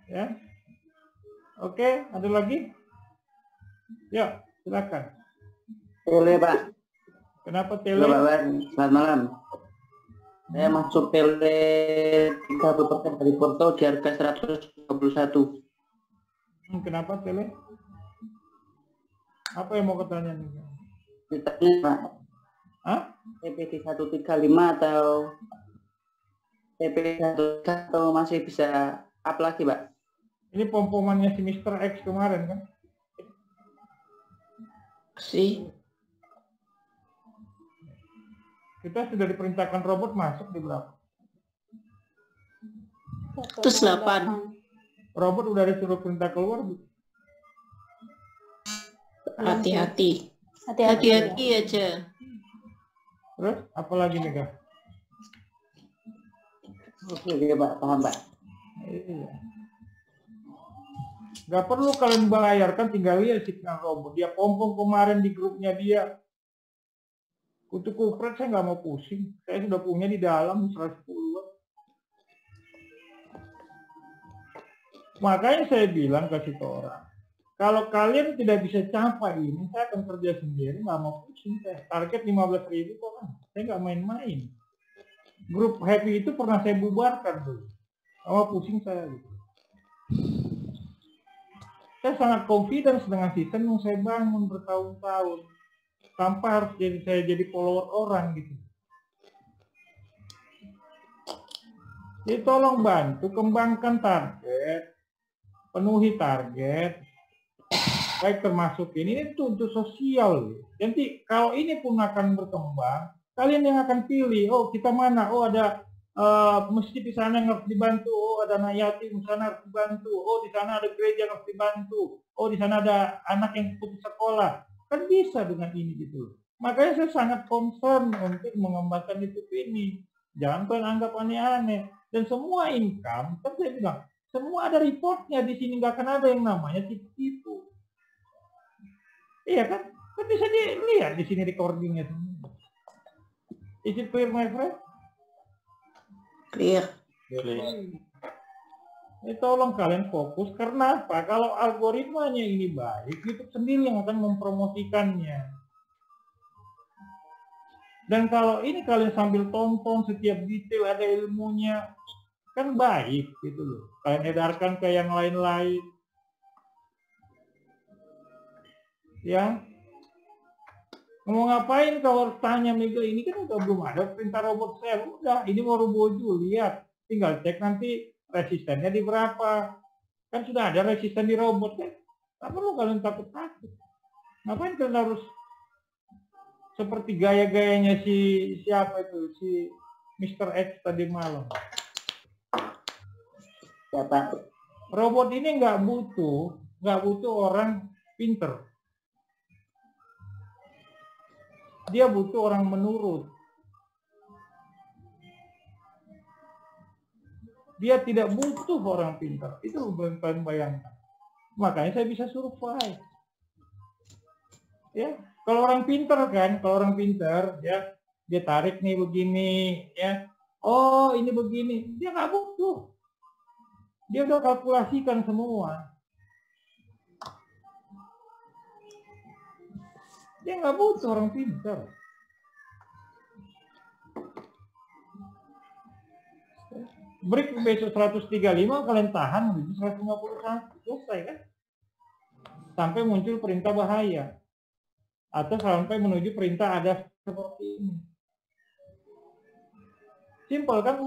Speaker 1: Ya, oke, ada lagi? Ya, silakan.
Speaker 11: Tele, Pak.
Speaker 1: Kenapa tele?
Speaker 11: Selamat malam. Saya masuk tele 30% dari Porto di harga 121.
Speaker 1: Kenapa tele? Apa yang mau ketanya nih?
Speaker 11: Ditanya, Pak.
Speaker 1: Hah?
Speaker 11: TPD 135 atau TP 1 atau masih bisa up lagi, Pak?
Speaker 1: Ini pom-pomannya si Mr. X kemarin kan?
Speaker 3: Si.
Speaker 1: Kita sudah diperintahkan robot masuk di berapa?
Speaker 3: 108.
Speaker 1: Robot udah disuruh perintah keluar, Bu?
Speaker 3: Hati-hati. Hati-hati aja.
Speaker 1: Terus apa lagi nih, Kak?
Speaker 11: Oke, Pak, paham, Pak.
Speaker 1: Iya. Gak perlu kalian bayarkan, tinggal lihat signal robot. Dia pom-pom kemarin di grupnya dia. Untuk kupret saya nggak mau pusing. Saya sudah punya di dalam 110-an. Makanya saya bilang kasih ke orang. Kalau kalian tidak bisa capai ini, saya akan kerja sendiri, nggak mau pusing. Saya target 15.000 kok kan. Saya nggak main-main. Grup happy itu pernah saya bubarkan tuh. Sama pusing saya gitu. Saya sangat confidence dengan sistem yang saya bangun bertahun-tahun. Tanpa harus saya jadi follower orang gitu. Jadi tolong bantu kembangkan target, penuhi target, baik termasuk ini itu untuk sosial. Nanti kalau ini pun akan berkembang, kalian yang akan pilih. Oh kita mana? Oh ada masjid di sana yang harus dibantu. Oh ada anak yatim di sana harus dibantu. Oh di sana ada gereja yang harus dibantu. Oh di sana ada anak yang putus sekolah. Kan bisa dengan ini gitu. Makanya saya sangat concern untuk mengembangkan YouTube ini. Jangan kalian anggap aneh-aneh. Dan semua income, kan saya bilang, semua ada reportnya di sini, nggak akan ada yang namanya tipu-tipu. Iya kan? Kan bisa dilihat di sini recordingnya. Is it clear, my friend?
Speaker 3: Clear.
Speaker 1: Tolong kalian fokus, karena apa? Kalau algoritmanya ini baik, YouTube sendiri yang akan mempromosikannya. Dan kalau ini kalian sambil tonton setiap detail ada ilmunya, kan baik gitu loh. Kalian edarkan ke yang lain-lain. Ya. Mau ngapain kalau harus tanya Mega, ini kan udah belum ada perintah robot saya. Udah, ini mau Roboju, lihat. Tinggal cek nanti resistennya di berapa. Kan sudah ada resisten di robot kan. Tak perlu kalian takut-takut. Ngapain kalian harus seperti gaya-gayanya siapa itu, si Mr. X tadi malam.
Speaker 11: Siapa?
Speaker 1: Robot ini nggak butuh orang pinter. Dia butuh orang menurut. Dia tidak butuh orang pintar. Itu kalian bayangkan. Makanya saya bisa survive. Ya, kalau orang pintar kan, ya, dia tarik nih begini, ya. Oh, ini begini. Dia nggak butuh. Dia udah kalkulasikan semua. Dia nggak butuh orang pintar. Break besok 135, kalian tahan menuju 151, selesai kan? Sampai muncul perintah bahaya. Atau sampai menuju perintah ada seperti ini. Simpel kan?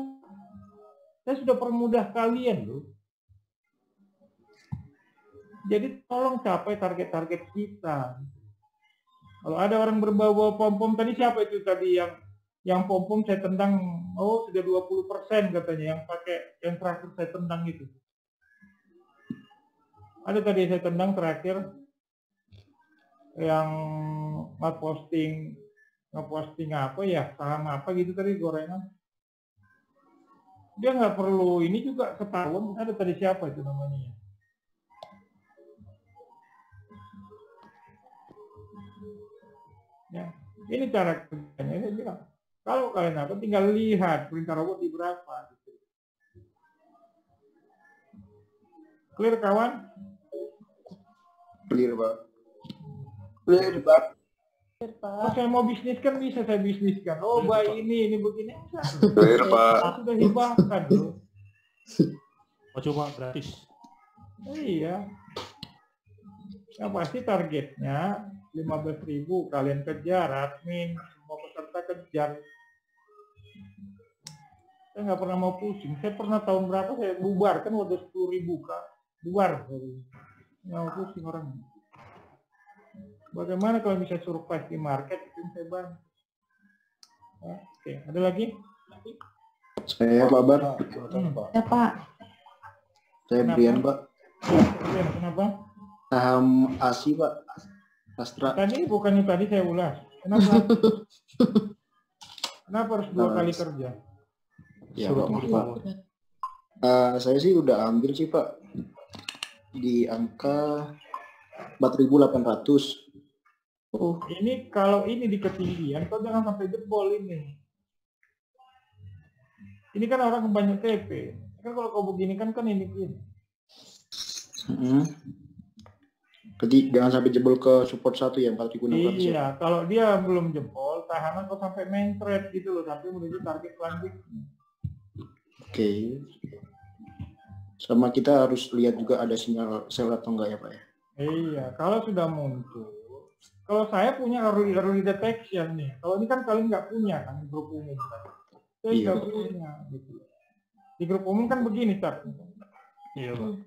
Speaker 1: Saya sudah permudah kalian loh. Jadi tolong capai target-target kita. Kalau ada orang berbau-bau pom-pom, tadi siapa itu tadi yang pom-pom saya tendang, oh sudah 20% katanya, yang pakai yang terakhir saya tendang itu. Ada tadi saya tendang terakhir yang ngeposting apa ya, saham apa gitu tadi, gorengan. Dia nggak perlu ini juga ketahuan. Ada tadi siapa itu namanya? Ya, ini cara kerjanya. Ini bilang, kalau kalian apa, tinggal lihat perintah robot di berapa. Gitu. Clear kawan?
Speaker 2: Clear Pak. Clear Pak.
Speaker 1: Oh, saya mau bisnis kan bisa saya bisniskan. Oh, baik ini begini.
Speaker 2: Clear Pak.
Speaker 1: Sudah hibahkan loh.
Speaker 10: Oh, cuma gratis.
Speaker 1: Iya. Yang pasti targetnya 15.000 kalian kejar, admin, semua peserta kejar. Saya nggak pernah mau pusing. Saya pernah tahun berapa saya bubar kan udah 10.000 Kak. Bubar. Nggak mau pusing orang. Bagaimana kalau bisa survive di market itu saya bantu. Oke, ada lagi?
Speaker 2: Saya Pak Bar.
Speaker 3: Ya Pak.
Speaker 2: Saya Brian Pak.
Speaker 1: Kenapa?
Speaker 2: Saham ASI Pak. Astra.
Speaker 1: Tadi bukannya tadi saya ulas. Kenapa? Kenapa harus 2 kali kerja?
Speaker 2: Ya Pak. Saya sih udah ambil sih Pak. Di angka 4.800.
Speaker 1: Ini kalau ini di ketinggian, kau jangan sampai jebol ini. Ini kan orang banyak TP. Kan kalau kau begini kan ini begini.
Speaker 2: Jadi jangan sampai jebol ke support 1 ya, 4.600.
Speaker 1: Iya, kalau dia belum jebol, tahanan kok sampai main trade gitu loh, sampai menuju target selanjutnya.
Speaker 2: Oke. Sama kita harus lihat juga ada sinyal sell atau enggak ya Pak ya?
Speaker 1: Iya, kalau sudah muncul. Kalau saya punya early detection nih. Kalau ini kan kalian nggak punya kan, grup umum kan. Saya nggak punya gitu. Di grup umum kan begini, Tat.
Speaker 10: Iya Pak.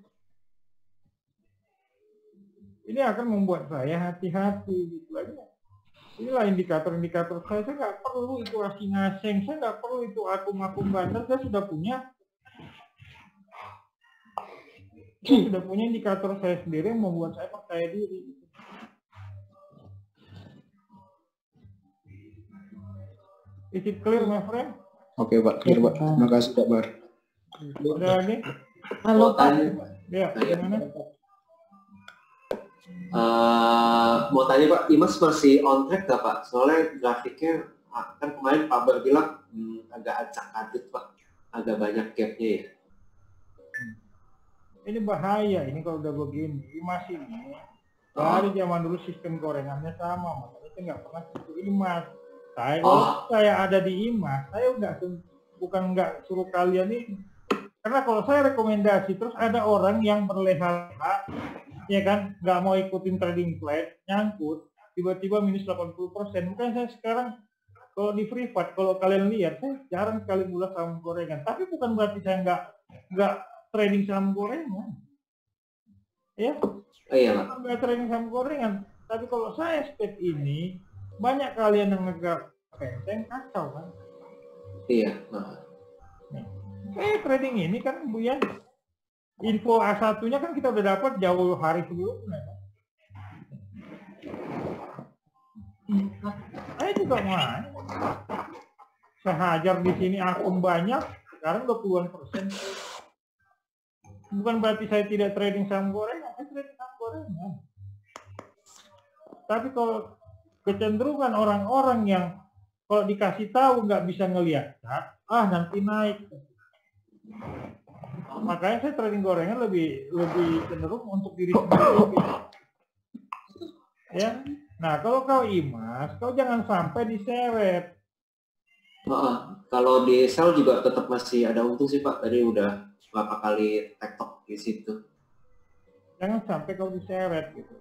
Speaker 1: Ini akan membuat saya hati-hati gitu aja. Inilah indikator-indikator saya nggak perlu itu asing-asing, saya nggak perlu itu akun-akun bandar, saya sudah punya. Saya sudah punya indikator saya sendiri yang membuat saya percaya diri. Is it clear, my friend?
Speaker 2: Oke Pak, clear Pak. Terima kasih Pak Bar.
Speaker 1: Ada lagi?
Speaker 3: Halo Pak.
Speaker 1: Ya, gimana?
Speaker 7: Mau tanya Pak, Imas masih on track nggak Pak? Soalnya grafiknya kan kemarin Pak Bar bilang agak acak-adut Pak, agak banyak gapnya ya.
Speaker 1: Ini bahaya ini kalau udah begini. Imas ini dari zaman dulu sistem gorengannya sama, makanya saya nggak pernah sentuh Imas. Saya ada di Imas, saya bukan nggak suruh kalian ini. Karena kalau saya rekomendasi terus ada orang yang berleha-leha, ya kan, nggak mau ikutin trading plan, nyangkut, tiba-tiba minus 80%. Bukan saya sekarang kalau di free fund, kalau kalian lihat, saya jarang sekali ulas saham gorengan. Tapi bukan berarti saya nggak trading saham gorengan. Ya,
Speaker 7: Iya Pak.
Speaker 1: nggak trading saham gorengan. Tapi kalau saya step ini, banyak kalian yang ngegar penteng kacau kan.
Speaker 7: Iya.
Speaker 1: Trading ini kan Bu Yan, info A1-nya kan kita udah dapat jauh hari sebelumnya. Kan? Saya juga main. Saya hajar di sini akun banyak, sekarang 20-an%. Bukan berarti saya tidak trading saham gorengan, saya trading saham gorengan. Tapi kalau kecenderungan orang-orang yang kalau dikasih tahu nggak bisa ngelihat, nanti naik. Makanya saya trading gorengan lebih cenderung untuk diri sendiri. Ya. Nah, kalau kau Imas, kau jangan sampai diseret.
Speaker 7: Kalau di sell juga tetap masih ada untung sih Pak. Tadi udah berapa kali tektok di situ.
Speaker 1: Jangan sampai kau diseret gitu.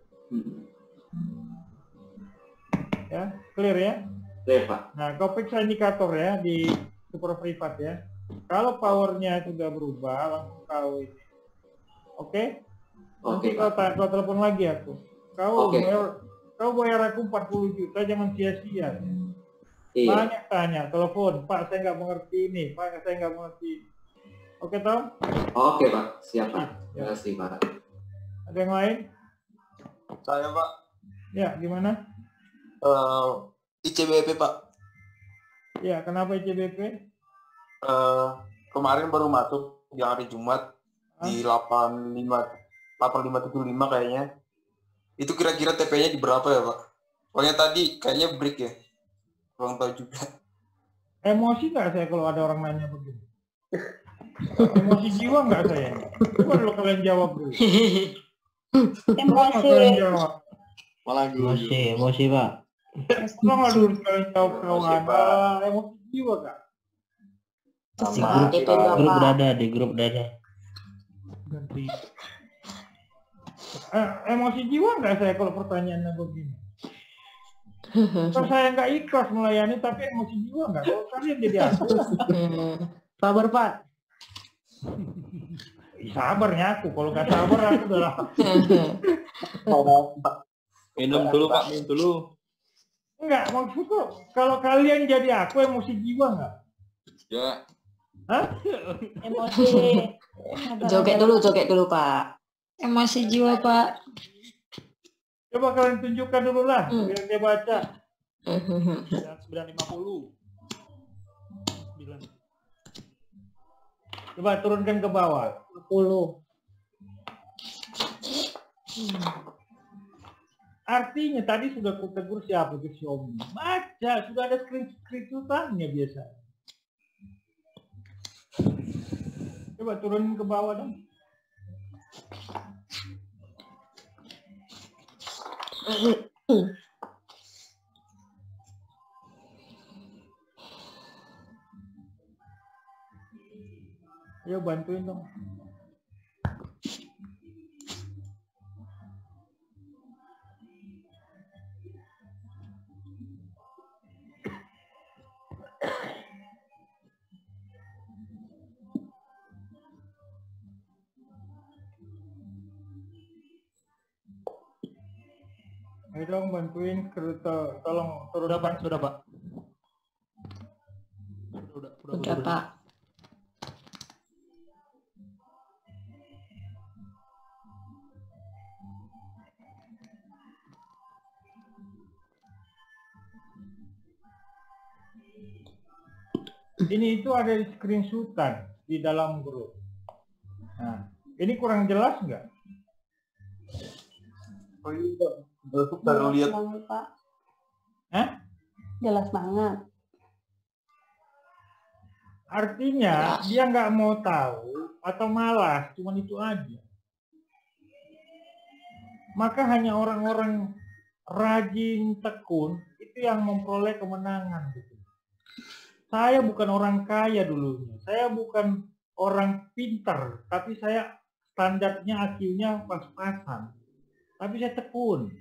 Speaker 1: Ya, clear ya?
Speaker 7: Clear Pak.
Speaker 1: Nah, kau periksa indikator ya di super privat ya. Kalau powernya sudah berubah, langsung kau ini. Oke? Nanti kau telepon lagi aku. Kau bayar aku 40 juta, jangan sia-sia.
Speaker 7: Iya.
Speaker 1: Banyak tanya, telepon, Pak saya nggak mengerti ini, Pak saya nggak mengerti ini. Oke Tom?
Speaker 7: Oke Pak, siap Pak. Terima kasih Pak.
Speaker 1: Ada yang lain?
Speaker 12: Saya Pak.
Speaker 1: Ya, gimana?
Speaker 12: ICBP Pak.
Speaker 1: Ya, kenapa ICBP?
Speaker 12: Kemarin baru masuk di hari Jumat di 8575 kayaknya. Itu kira-kira TP-nya di berapa ya Pak? Pokoknya tadi kayaknya break ya. Kurang tahu juga.
Speaker 1: Emosi nggak saya kalau ada orang nanya begini? Emosi jiwa nggak saya? Coba dulu kalian jawab dulu.
Speaker 3: Emosi.
Speaker 1: Kalian jawab.
Speaker 12: Malah
Speaker 13: Emosi Pak.
Speaker 1: Tolong dulu kalian jawab kawan. Emosi jiwa nggak?
Speaker 13: Di grup dada.
Speaker 1: Ganti. Emosi jiwa nggak saya kalau pertanyaannya begini? Kalau saya nggak ikhlas melayani tapi emosi jiwa nggak? Kalau kalian jadi aku.
Speaker 11: Sabar Pak.
Speaker 1: Sabarnya aku, kalau nggak sabar aku udah.
Speaker 12: Minum dulu Pak, minum dulu.
Speaker 1: Enggak, maksudku kalau kalian jadi aku emosi jiwa nggak?
Speaker 12: Ya.
Speaker 1: Hah?
Speaker 3: Emosi.
Speaker 11: Joget dulu Pak.
Speaker 3: Emosi jiwa Pak.
Speaker 1: Coba kalian tunjukkan dulu lah, biar dia baca.
Speaker 10: 950.
Speaker 1: Coba turunkan ke bawah.
Speaker 3: 10.
Speaker 1: Artinya tadi sudah kutegur siapa itu Xiaomi. Baca, sudah ada screenshotannya biasa. Coba turunin ke bawah dong. Ayo bantuin dong. Ayo dong bantuin, tolong turun.
Speaker 10: Sudah Pak.
Speaker 3: Sudah Pak.
Speaker 1: Ini itu ada di screenshotan di dalam grup. Nah, ini kurang jelas nggak?
Speaker 12: Oh iya, baru lihat.
Speaker 3: Pak.
Speaker 1: Hah?
Speaker 3: Jelas banget.
Speaker 1: Artinya dia nggak mau tahu atau malas, cuman itu aja. Maka hanya orang-orang rajin, tekun itu yang memperoleh kemenangan gitu. Saya bukan orang kaya dulunya, saya bukan orang pintar, tapi saya standarnya IQ-nya pas-pasan. Tapi saya tekun.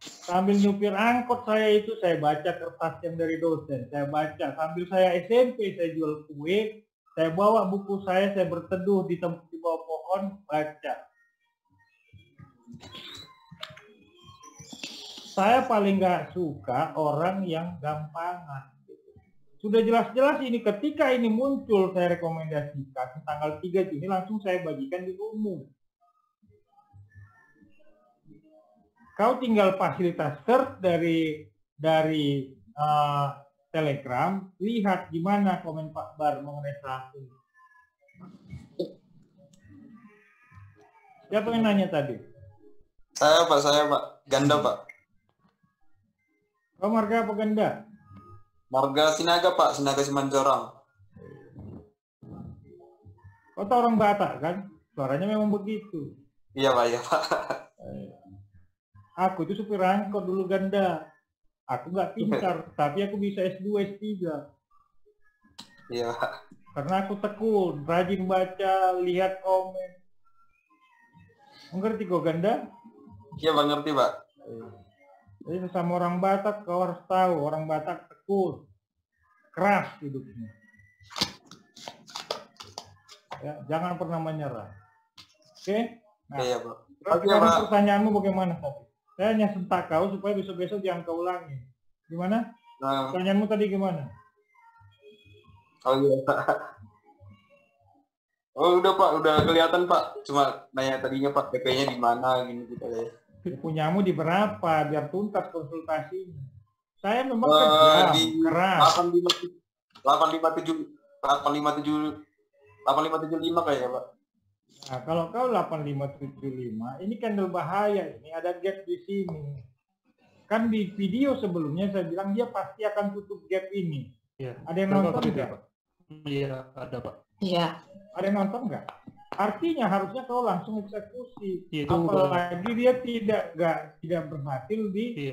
Speaker 1: Sambil nyupir angkot saya itu, saya baca kertas yang dari dosen, saya baca. Sambil saya SMP, saya jual kue, saya bawa buku saya berteduh di tempat di bawah pohon, baca. Saya paling nggak suka orang yang gampangan. Sudah jelas-jelas ini ketika ini muncul saya rekomendasikan tanggal 3 Juni langsung saya bagikan di umum. Kau tinggal fasilitas search dari Telegram, lihat gimana komen Pak Bar mengenai saham. Siapa yang nanya tadi?
Speaker 12: Saya Pak, ganda Pak.
Speaker 1: Kau marga apa ganda?
Speaker 12: Marga Sinaga Pak, Sinaga Simanjorang.
Speaker 1: Kau tahu orang Batak kan? Suaranya memang begitu.
Speaker 12: Iya Pak, iya Pak.
Speaker 1: Aku itu supir angkot dulu ganda. Aku nggak pintar, tapi aku bisa S2, S3.
Speaker 12: Iya Pak.
Speaker 1: Karena aku tekun, rajin baca, lihat komen. Mengerti kok ganda?
Speaker 12: Iya Pak, ngerti Pak.
Speaker 1: Jadi sesama orang Batak kau harus tahu, orang Batak tekun, keras hidupnya. Ya, jangan pernah menyerah. Oke? Nah,
Speaker 12: iya Pak.
Speaker 1: sekarang pertanyaanmu bagaimana tadi? Saya hanya sentak kau supaya besok-besok jangan kau ulangi. Gimana? Pertanyaanmu tadi gimana?
Speaker 12: Oh iya Pak. Oh udah Pak, udah kelihatan Pak. Cuma nanya tadinya Pak, PP-nya di mana gini gitu ya.
Speaker 1: Punyamu di berapa biar tuntas konsultasinya. Saya memang kejam,
Speaker 12: di
Speaker 1: keras.
Speaker 12: 8575 kayaknya Pak.
Speaker 1: Nah, kalau kau 8575, ini candle bahaya, ini ada gap di sini. Kan di video sebelumnya saya bilang dia pasti akan tutup gap ini.
Speaker 10: Iya.
Speaker 1: Ada yang nonton nggak?
Speaker 10: Iya, ada Pak.
Speaker 3: Iya.
Speaker 1: Ada yang nonton nggak? Artinya harusnya kau langsung eksekusi.
Speaker 10: Iya, itu
Speaker 1: apalagi dia tidak berhasil di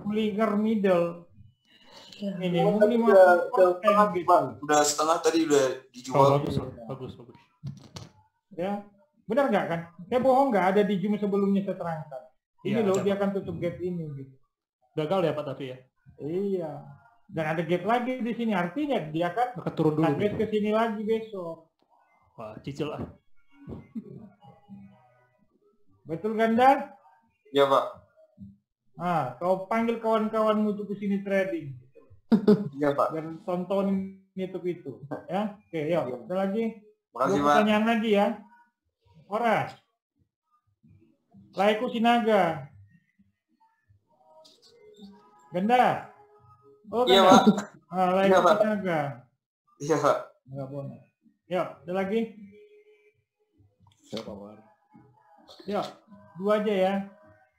Speaker 1: Bollinger Middle. Minimum 50% gitu.
Speaker 12: Udah setengah tadi udah dijual.
Speaker 10: Bagus.
Speaker 1: Ya, benar nggak kan? Saya bohong nggak? Ada di Zoom sebelumnya saya terangkan. Ini loh dia akan tutup gap ini. Gitu.
Speaker 10: Gagal ya Pak tapi ya?
Speaker 1: Iya. Dan ada gap lagi di sini. Artinya dia akan
Speaker 10: turun dulu.
Speaker 1: Target ke sini lagi besok.
Speaker 10: Wah, cicil lah.
Speaker 1: Betul ganda?
Speaker 12: Iya Pak.
Speaker 1: Ah, kau panggil kawan-kawanmu untuk ke sini trading.
Speaker 12: Iya Pak.
Speaker 1: Dan tontonin itu. Ya, oke, yuk. Ada lagi?
Speaker 12: Makasih Pak.
Speaker 1: Pertanyaan lagi ya. Horas. Laiku Sinaga. Ganda. Oh,
Speaker 12: iya
Speaker 1: Ganda.
Speaker 12: Pak.
Speaker 1: Laiku
Speaker 12: Iya Pak.
Speaker 1: Sinaga.
Speaker 12: Iya Pak.
Speaker 1: Enggak boleh. Yuk, ada lagi? Yuk, 2 aja ya.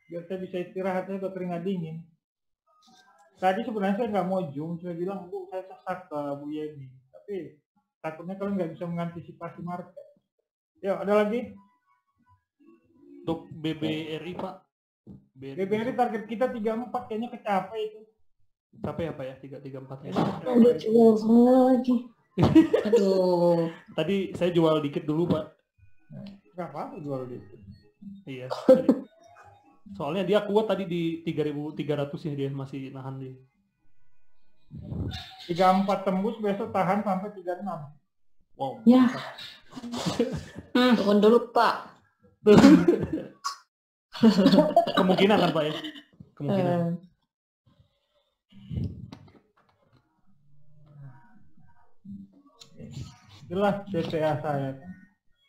Speaker 1: Biar saya bisa istirahat, saya udah keringat dingin. Tadi sebenarnya saya nggak mau zoom, saya bilang, Bu, saya sesat ke Bu Yeni. Tapi takutnya kalian nggak bisa mengantisipasi market. Yuk, ada lagi?
Speaker 10: Untuk BBRI Pak.
Speaker 1: BBRI target kita 34, kayaknya kecapai itu.
Speaker 10: Capek apa ya? 334 ya?
Speaker 3: Udah jual semua lagi. Aduh.
Speaker 10: Tadi saya jual dikit dulu Pak.
Speaker 1: Nggak apa-apa jual dikit.
Speaker 10: Iya. Soalnya dia kuat tadi di 3.300 ya, dia masih nahan di
Speaker 1: 34 tembus, besok tahan sampai 36.
Speaker 10: Wow.
Speaker 3: Ya. Turun dulu Pak.
Speaker 10: Kemungkinan kan Pak ya? Kemungkinan.
Speaker 1: Jelas CTA saya.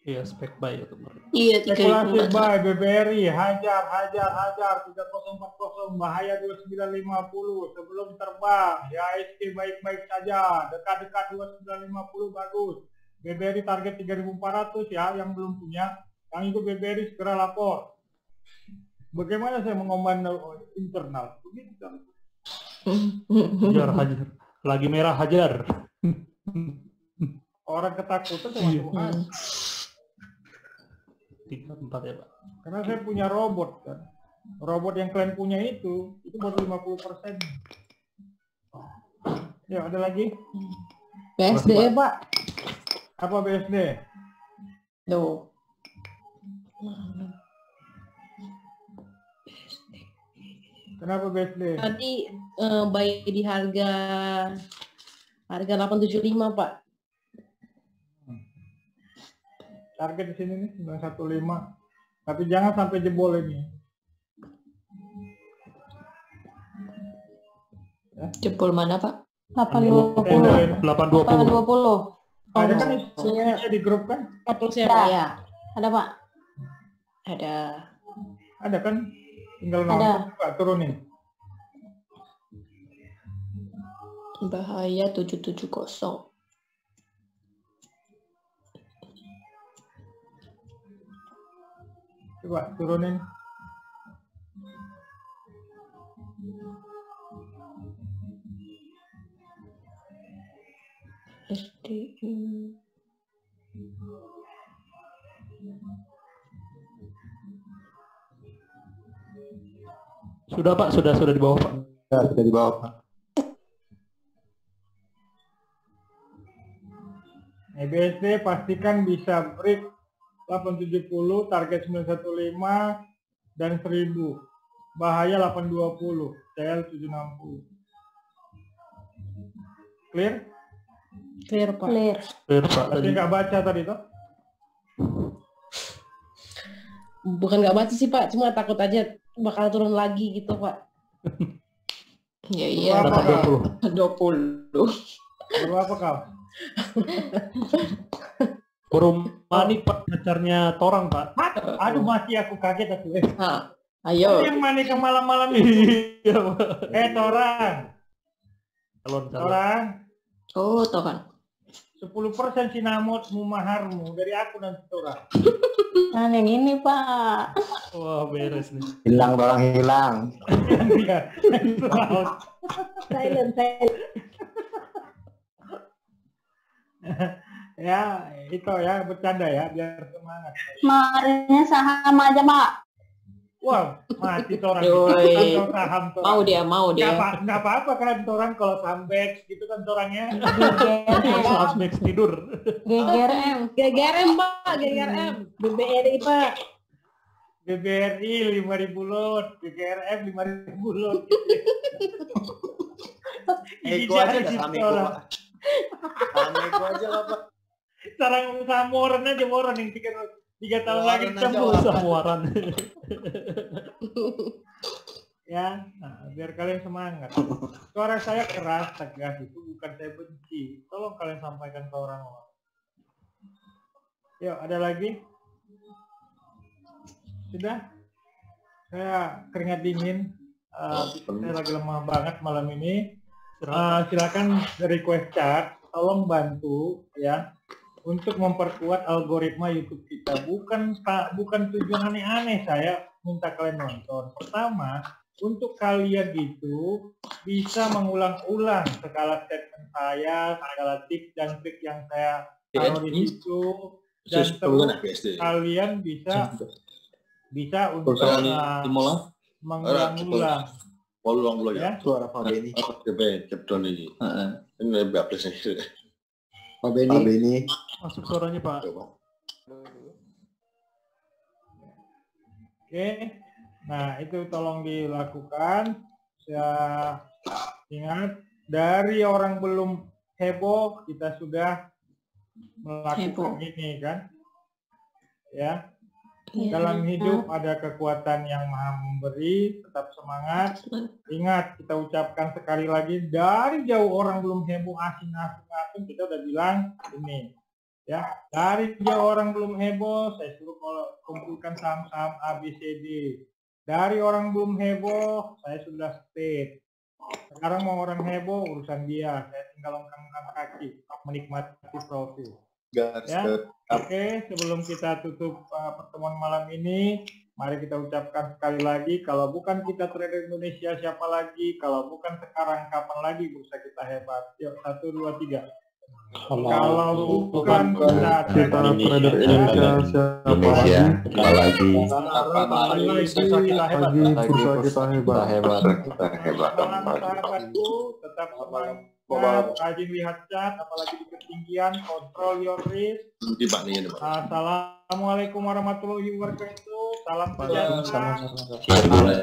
Speaker 10: Iya, spek buy ya kemarin.
Speaker 3: Iya,
Speaker 1: Spekulasi buy BBRI, hajar 3040, bahaya 2950 sebelum terbang. Ya IHSG baik-baik saja, dekat-dekat 2950 bagus. BBRI target 3400 ya, yang belum punya, yang ikut BBRI segera lapor. Bagaimana saya mengomando internal? Begitu kan.
Speaker 10: Hajar. Lagi merah hajar.
Speaker 1: Orang ketakutan sama Tuhan.
Speaker 10: 34 ya Pak.
Speaker 1: Karena saya punya robot kan. Robot yang kalian punya itu baru 50%. Ya, ada lagi?
Speaker 3: BSD Pak.
Speaker 1: Apa BSD?
Speaker 3: Loh.
Speaker 1: Kenapa BSD?
Speaker 3: Tadi baik di harga 875 Pak.
Speaker 1: Target di sini nih 915. Tapi jangan sampai jebol ini.
Speaker 3: Jebol mana, Pak?
Speaker 10: 820.
Speaker 3: 820.
Speaker 1: Ada kan instruksinya di grup kan?
Speaker 3: Ya. Ada, Pak. Ada.
Speaker 1: Ada kan? Tinggal nonton, Pak, turunin.
Speaker 3: Bahaya 770.
Speaker 1: Coba turunin.
Speaker 3: SDM.
Speaker 10: Sudah Pak, sudah di bawah Pak.
Speaker 6: Ya, sudah di bawah Pak.
Speaker 1: EBSD pastikan bisa break 870, target 915 dan 1000. Bahaya 820, CL 760. Clear?
Speaker 3: Clear, Pak.
Speaker 10: Clear Pak.
Speaker 1: Tapi nggak baca tadi toh?
Speaker 3: Bukan nggak baca sih, Pak. Cuma takut aja bakal turun lagi gitu, Pak. Ya iya. 20.
Speaker 1: Berapa kau?
Speaker 10: Kurumani Pak, pacarnya Torang Pak.
Speaker 1: Aduh, mati aku kaget aku.
Speaker 3: Ayo.
Speaker 1: Yang mana ke malam-malam ini? Torang. Torang.
Speaker 3: Oh, Torang.
Speaker 1: 10% sinamotmu maharmu dari aku nanti Torang.
Speaker 3: Nah, yang ini, Pak.
Speaker 10: Wah, beres nih.
Speaker 6: Hilang, Torang hilang.
Speaker 3: Silent.
Speaker 1: Ya, itu ya, bercanda ya, biar semangat.
Speaker 14: Marahnya saham aja, Pak.
Speaker 1: Wow, mati Torang. Saham Torang.
Speaker 3: Mau dia.
Speaker 1: Nggak apa-apa kan Torang kalau saham BEX gitu kan Torangnya.
Speaker 10: Max tidur.
Speaker 14: GGRM,
Speaker 3: Pak. GGRM. BBRI, Pak.
Speaker 1: BBRI 5.000 lot, GGRM 5.000 lot.
Speaker 7: Ego aja udah sama Ego, Pak. Sama Ego aja lah, Pak.
Speaker 1: Sarang samoran aja moran yang 3 tahun lagi ketemu
Speaker 10: samuaran.
Speaker 1: Ya, nah, biar kalian semangat. Suara saya keras, tegas, itu bukan saya benci. Tolong kalian sampaikan ke orang-orang. Yuk, ada lagi? Sudah? Saya keringat dingin. Saya lagi lemah banget malam ini. Silakan request chat. Tolong bantu ya untuk memperkuat algoritma YouTube kita. Bukan tujuan aneh-aneh saya minta kalian nonton. Pertama, untuk kalian itu bisa mengulang-ulang segala statement saya, segala tips dan trik yang saya taruh di situ, dan terus kalian bisa untuk mengulang-ulang. Ya.
Speaker 6: Suara Pak Beni. Ini bagus nih. Pak Beni.
Speaker 10: Masuk suaranya Pak.
Speaker 1: Oke. Nah, itu tolong dilakukan. Saya ingat dari orang belum heboh kita sudah melakukan ini kan. Ya. Dalam hidup ada kekuatan yang Maha Memberi, tetap semangat. Ingat, kita ucapkan sekali lagi, dari jauh orang belum heboh, asing kita udah bilang ini. Ya, dari jauh orang belum heboh, saya suruh kumpulkan saham-saham ABCD. Dari orang belum heboh, saya sudah state. Sekarang mau orang heboh, urusan dia. Saya tinggal longkang kaki, menikmati profit. Ya, oke, sebelum kita tutup pertemuan malam ini, mari kita ucapkan sekali lagi, kalau bukan kita trader Indonesia, siapa lagi? Kalau bukan sekarang, kapan lagi bursa kita hebat? Yuk, 1, 2, 3. Kalau bukan kita trader Indonesia, siapa lagi? Kita hebat. Sahabatku, tetap semangat. Rajin lihat chat, apalagi di ketinggian, control your risk. Assalamualaikum warahmatullahi wabarakatuh. Salam sejahtera.